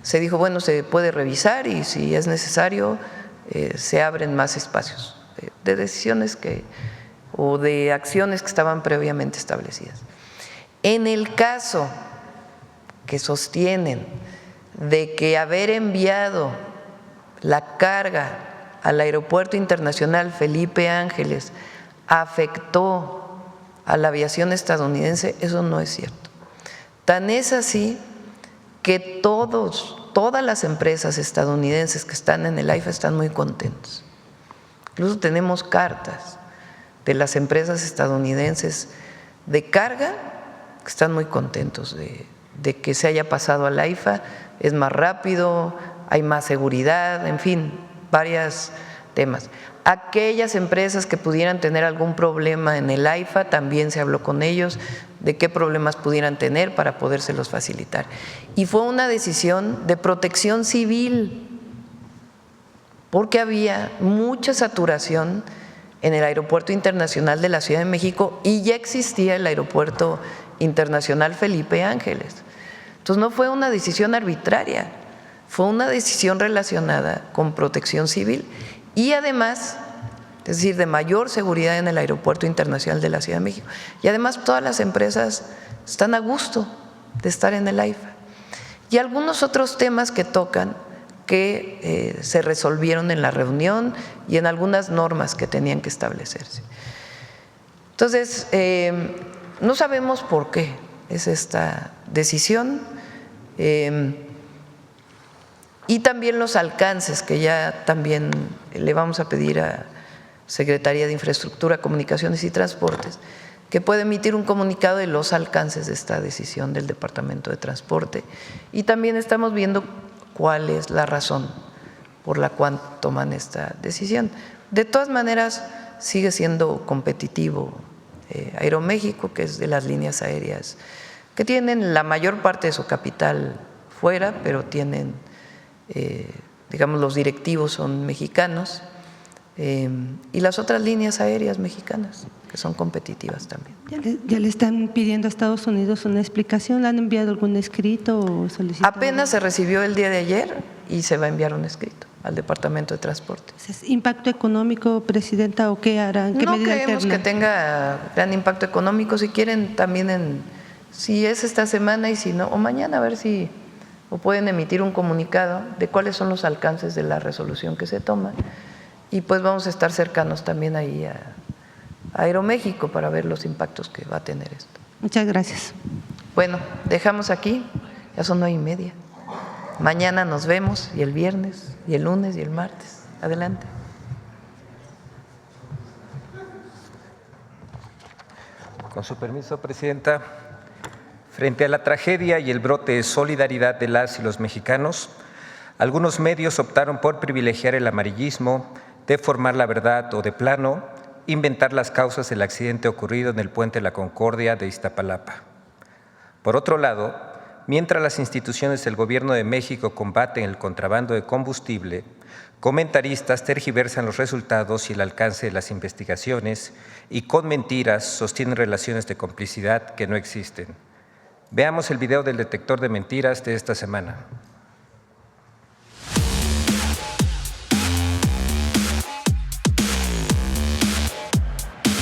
se dijo, bueno, se puede revisar y si es necesario se abren más espacios de decisiones o de acciones que estaban previamente establecidas. En el caso que sostienen de que haber enviado la carga al Aeropuerto Internacional Felipe Ángeles afectó a la aviación estadounidense, eso no es cierto. Tan es así que todas las empresas estadounidenses que están en el AIFA están muy contentos. Incluso tenemos cartas de las empresas estadounidenses de carga que están muy contentos de que se haya pasado al AIFA, es más rápido, hay más seguridad, en fin, varios temas. Aquellas empresas que pudieran tener algún problema en el AIFA, también se habló con ellos de qué problemas pudieran tener para podérselos facilitar. Y fue una decisión de protección civil, porque había mucha saturación en el Aeropuerto Internacional de la Ciudad de México y ya existía el Aeropuerto Internacional Felipe Ángeles. Entonces no fue una decisión arbitraria, fue una decisión relacionada con protección civil y además, es decir, de mayor seguridad en el Aeropuerto Internacional de la Ciudad de México. Y además todas las empresas están a gusto de estar en el AIFA. Y algunos otros temas que tocan que se resolvieron en la reunión y en algunas normas que tenían que establecerse. Entonces, no sabemos por qué es esta decisión y también los alcances que ya también le vamos a pedir a Secretaría de Infraestructura, Comunicaciones y Transportes, que puede emitir un comunicado de los alcances de esta decisión del Departamento de Transporte. Y también estamos viendo cuál es la razón por la cual toman esta decisión. De todas maneras, sigue siendo competitivo Aeroméxico, que es de las líneas aéreas que tienen la mayor parte de su capital fuera, pero tienen, digamos, los directivos son mexicanos, y las otras líneas aéreas mexicanas, que son competitivas también. ¿Ya le están pidiendo a Estados Unidos una explicación? ¿Le han enviado algún escrito o solicitud? Apenas se recibió el día de ayer y se va a enviar un escrito al Departamento de Transporte. ¿Impacto económico, Presidenta, o qué harán? ¿Qué no medida creemos alterna? que tenga gran impacto económico. Si quieren también, si es esta semana y si no, o mañana, a ver si o pueden emitir un comunicado de cuáles son los alcances de la resolución que se toma. Y pues vamos a estar cercanos también ahí a Aeroméxico para ver los impactos que va a tener esto. Muchas gracias. Bueno, dejamos aquí, ya son 9:30. Mañana nos vemos, y el viernes, y el lunes, y el martes. Adelante. Con su permiso, Presidenta. Frente a la tragedia y el brote de solidaridad de las y los mexicanos, algunos medios optaron por privilegiar el amarillismo, deformar la verdad o, de plano, inventar las causas del accidente ocurrido en el Puente La Concordia de Iztapalapa. Por otro lado, mientras las instituciones del Gobierno de México combaten el contrabando de combustible, comentaristas tergiversan los resultados y el alcance de las investigaciones y con mentiras sostienen relaciones de complicidad que no existen. Veamos el video del detector de mentiras de esta semana.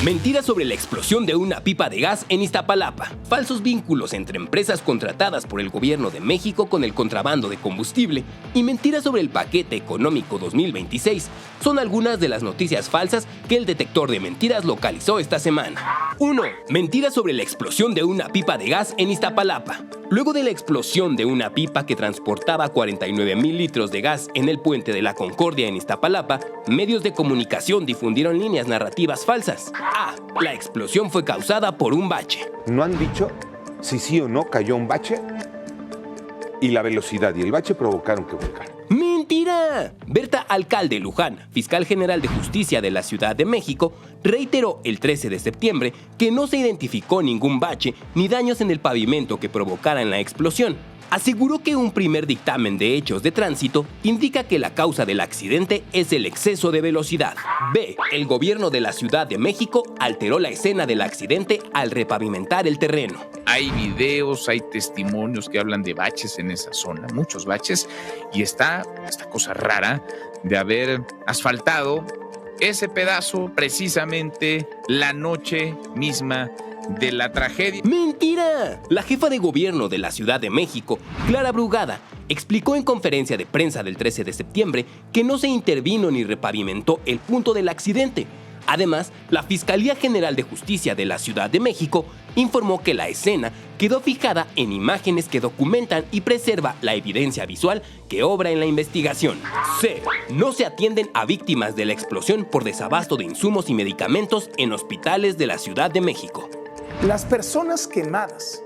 Mentiras sobre la explosión de una pipa de gas en Iztapalapa. Falsos vínculos entre empresas contratadas por el Gobierno de México con el contrabando de combustible y mentiras sobre el paquete económico 2026 son algunas de las noticias falsas que el detector de mentiras localizó esta semana. 1. Mentiras sobre la explosión de una pipa de gas en Iztapalapa. Luego de la explosión de una pipa que transportaba 49,000 litros de gas en el Puente de la Concordia en Iztapalapa, medios de comunicación difundieron líneas narrativas falsas. A. La explosión fue causada por un bache. No han dicho si sí o no cayó un bache y la velocidad y el bache provocaron que volcara. ¡Mentira! Berta Alcalde Luján, fiscal general de justicia de la Ciudad de México, reiteró el 13 de septiembre que no se identificó ningún bache ni daños en el pavimento que provocaran la explosión. Aseguró que un primer dictamen de hechos de tránsito indica que la causa del accidente es el exceso de velocidad. B. El gobierno de la Ciudad de México alteró la escena del accidente al repavimentar el terreno. Hay videos, hay testimonios que hablan de baches en esa zona, muchos baches, y está esta cosa rara de haber asfaltado ese pedazo precisamente la noche misma de la tragedia. ¡Mentira! La jefa de gobierno de la Ciudad de México, Clara Brugada, explicó en conferencia de prensa del 13 de septiembre que no se intervino ni repavimentó el punto del accidente. Además, la Fiscalía General de Justicia de la Ciudad de México informó que la escena quedó fijada en imágenes que documentan y preserva la evidencia visual que obra en la investigación. C. No se atienden a víctimas de la explosión por desabasto de insumos y medicamentos en hospitales de la Ciudad de México. Las personas quemadas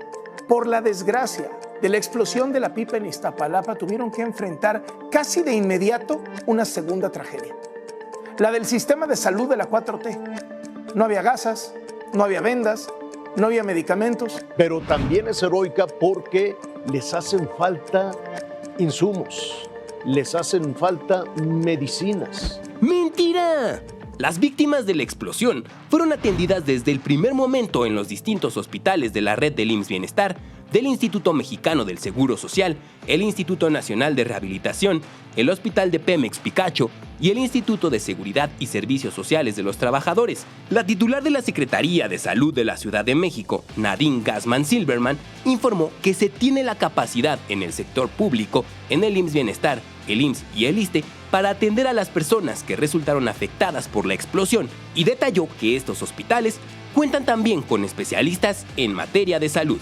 por la desgracia de la explosión de la pipa en Iztapalapa tuvieron que enfrentar casi de inmediato una segunda tragedia. La del sistema de salud de la 4T. No había gasas, no había vendas, no había medicamentos. Pero también es heroica porque les hacen falta insumos, les hacen falta medicinas. ¡Mentira! Las víctimas de la explosión fueron atendidas desde el primer momento en los distintos hospitales de la red del IMSS Bienestar, del Instituto Mexicano del Seguro Social, el Instituto Nacional de Rehabilitación, el Hospital de Pemex Picacho y el Instituto de Seguridad y Servicios Sociales de los Trabajadores. La titular de la Secretaría de Salud de la Ciudad de México, Nadine Gassman Silverman, informó que se tiene la capacidad en el sector público, en el IMSS Bienestar, el IMSS y el ISSSTE, para atender a las personas que resultaron afectadas por la explosión, y detalló que estos hospitales cuentan también con especialistas en materia de salud.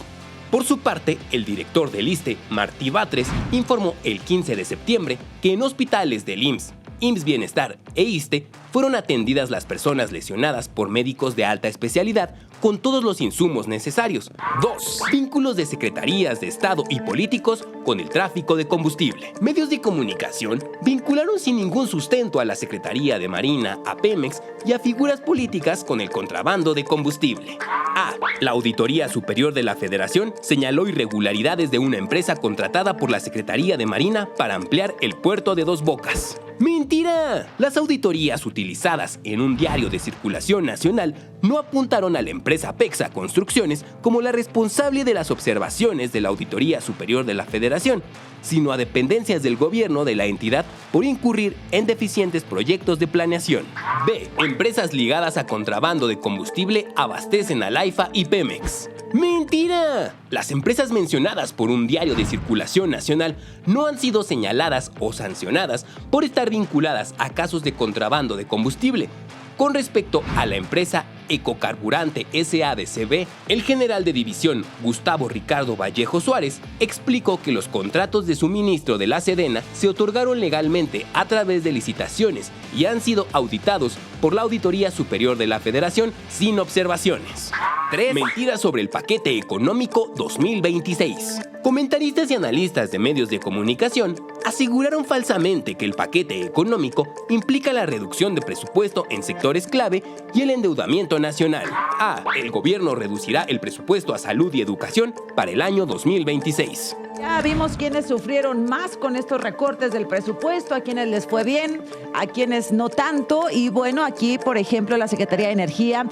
Por su parte, el director del ISSSTE, Martí Batres, informó el 15 de septiembre que en hospitales del IMSS, IMSS Bienestar e ISSSTE fueron atendidas las personas lesionadas por médicos de alta especialidad con todos los insumos necesarios. 2. Vínculos de secretarías de Estado y políticos con el tráfico de combustible. Medios de comunicación vincularon sin ningún sustento a la Secretaría de Marina, a Pemex y a figuras políticas con el contrabando de combustible. A. La Auditoría Superior de la Federación señaló irregularidades de una empresa contratada por la Secretaría de Marina para ampliar el puerto de Dos Bocas. ¡Mentira! Las auditorías utilizadas en un diario de circulación nacional no apuntaron a la empresa Pexa Construcciones como la responsable de las observaciones de la Auditoría Superior de la Federación, sino a dependencias del gobierno de la entidad por incurrir en deficientes proyectos de planeación. B. Empresas ligadas a contrabando de combustible abastecen a Laifa y Pemex. ¡Mentira! Las empresas mencionadas por un diario de circulación nacional no han sido señaladas o sancionadas por estar vinculadas a casos de contrabando de combustible. Con respecto a la empresa Ecocarburante SADCB, el general de división Gustavo Ricardo Vallejo Suárez explicó que los contratos de suministro de la Sedena se otorgaron legalmente a través de licitaciones y han sido auditados por la Auditoría Superior de la Federación sin observaciones. 3. Mentiras sobre el paquete económico 2026. Comentaristas y analistas de medios de comunicación aseguraron falsamente que el paquete económico implica la reducción de presupuesto en sectores clave y el endeudamiento nacional. A. El gobierno reducirá el presupuesto a salud y educación para el año 2026. Ya vimos quiénes sufrieron más con estos recortes del presupuesto, a quienes les fue bien, a quienes no tanto. Y bueno, aquí, por ejemplo, la Secretaría de Energía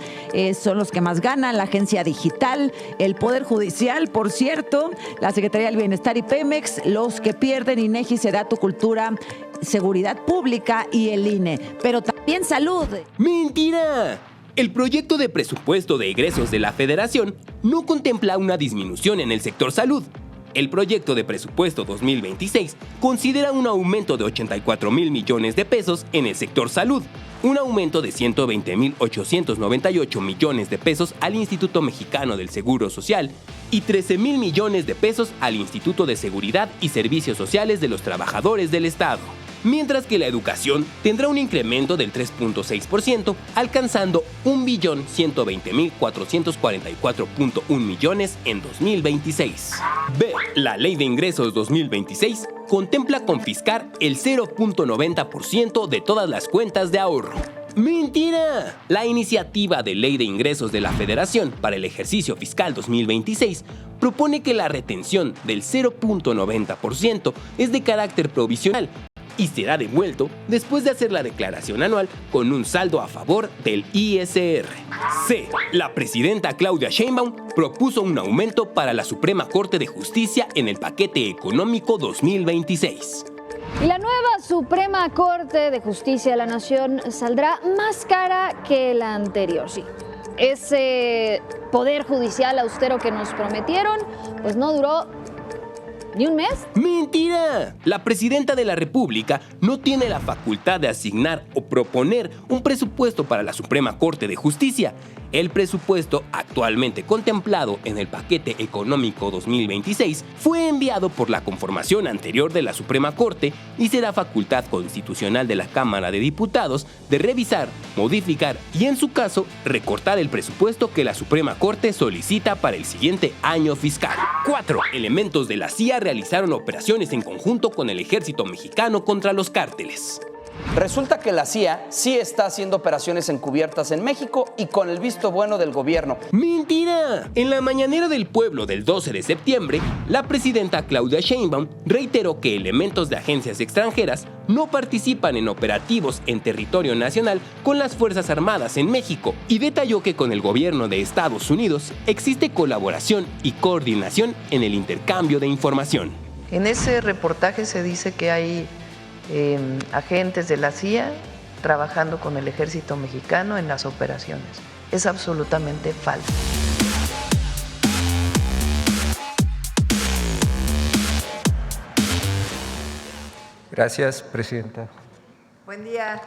son los que más ganan, la Agencia Digital, el Poder Judicial, por cierto, la Secretaría del Bienestar y Pemex, los que pierden INEGI, Sedatu, Cultura, Seguridad Pública y el INE. Pero también salud. ¡Mentira! El proyecto de presupuesto de egresos de la Federación no contempla una disminución en el sector salud. El proyecto de presupuesto 2026 considera un aumento de 84,000 millones de pesos en el sector salud, un aumento de 120,898 millones de pesos al Instituto Mexicano del Seguro Social y 13,000 millones de pesos al Instituto de Seguridad y Servicios Sociales de los Trabajadores del Estado. Mientras que la educación tendrá un incremento del 3.6%, alcanzando 1,120,444.1 millones en 2026. B. La Ley de Ingresos 2026 contempla confiscar el 0.90% de todas las cuentas de ahorro. ¡Mentira! La iniciativa de Ley de Ingresos de la Federación para el ejercicio fiscal 2026 propone que la retención del 0.90% es de carácter provisional y será devuelto después de hacer la declaración anual con un saldo a favor del ISR. C. La presidenta Claudia Sheinbaum propuso un aumento para la Suprema Corte de Justicia en el paquete económico 2026. Y la nueva Suprema Corte de Justicia de la Nación saldrá más cara que la anterior, sí. Ese poder judicial austero que nos prometieron, pues no duró ¿ni un mes? ¡Mentira! La presidenta de la República no tiene la facultad de asignar o proponer un presupuesto para la Suprema Corte de Justicia. El presupuesto actualmente contemplado en el paquete económico 2026 fue enviado por la conformación anterior de la Suprema Corte y será facultad constitucional de la Cámara de Diputados de revisar, modificar y, en su caso, recortar el presupuesto que la Suprema Corte solicita para el siguiente año fiscal. 4. Elementos de la CIA realizaron operaciones en conjunto con el ejército mexicano contra los cárteles. Resulta que la CIA sí está haciendo operaciones encubiertas en México y con el visto bueno del gobierno. ¡Mentira! En la mañanera del pueblo del 12 de septiembre, la presidenta Claudia Sheinbaum reiteró que elementos de agencias extranjeras no participan en operativos en territorio nacional con las Fuerzas Armadas en México y detalló que con el gobierno de Estados Unidos existe colaboración y coordinación en el intercambio de información. En ese reportaje se dice que hay agentes de la CIA trabajando con el ejército mexicano en las operaciones. Es absolutamente falso. Gracias, presidenta. Buen día.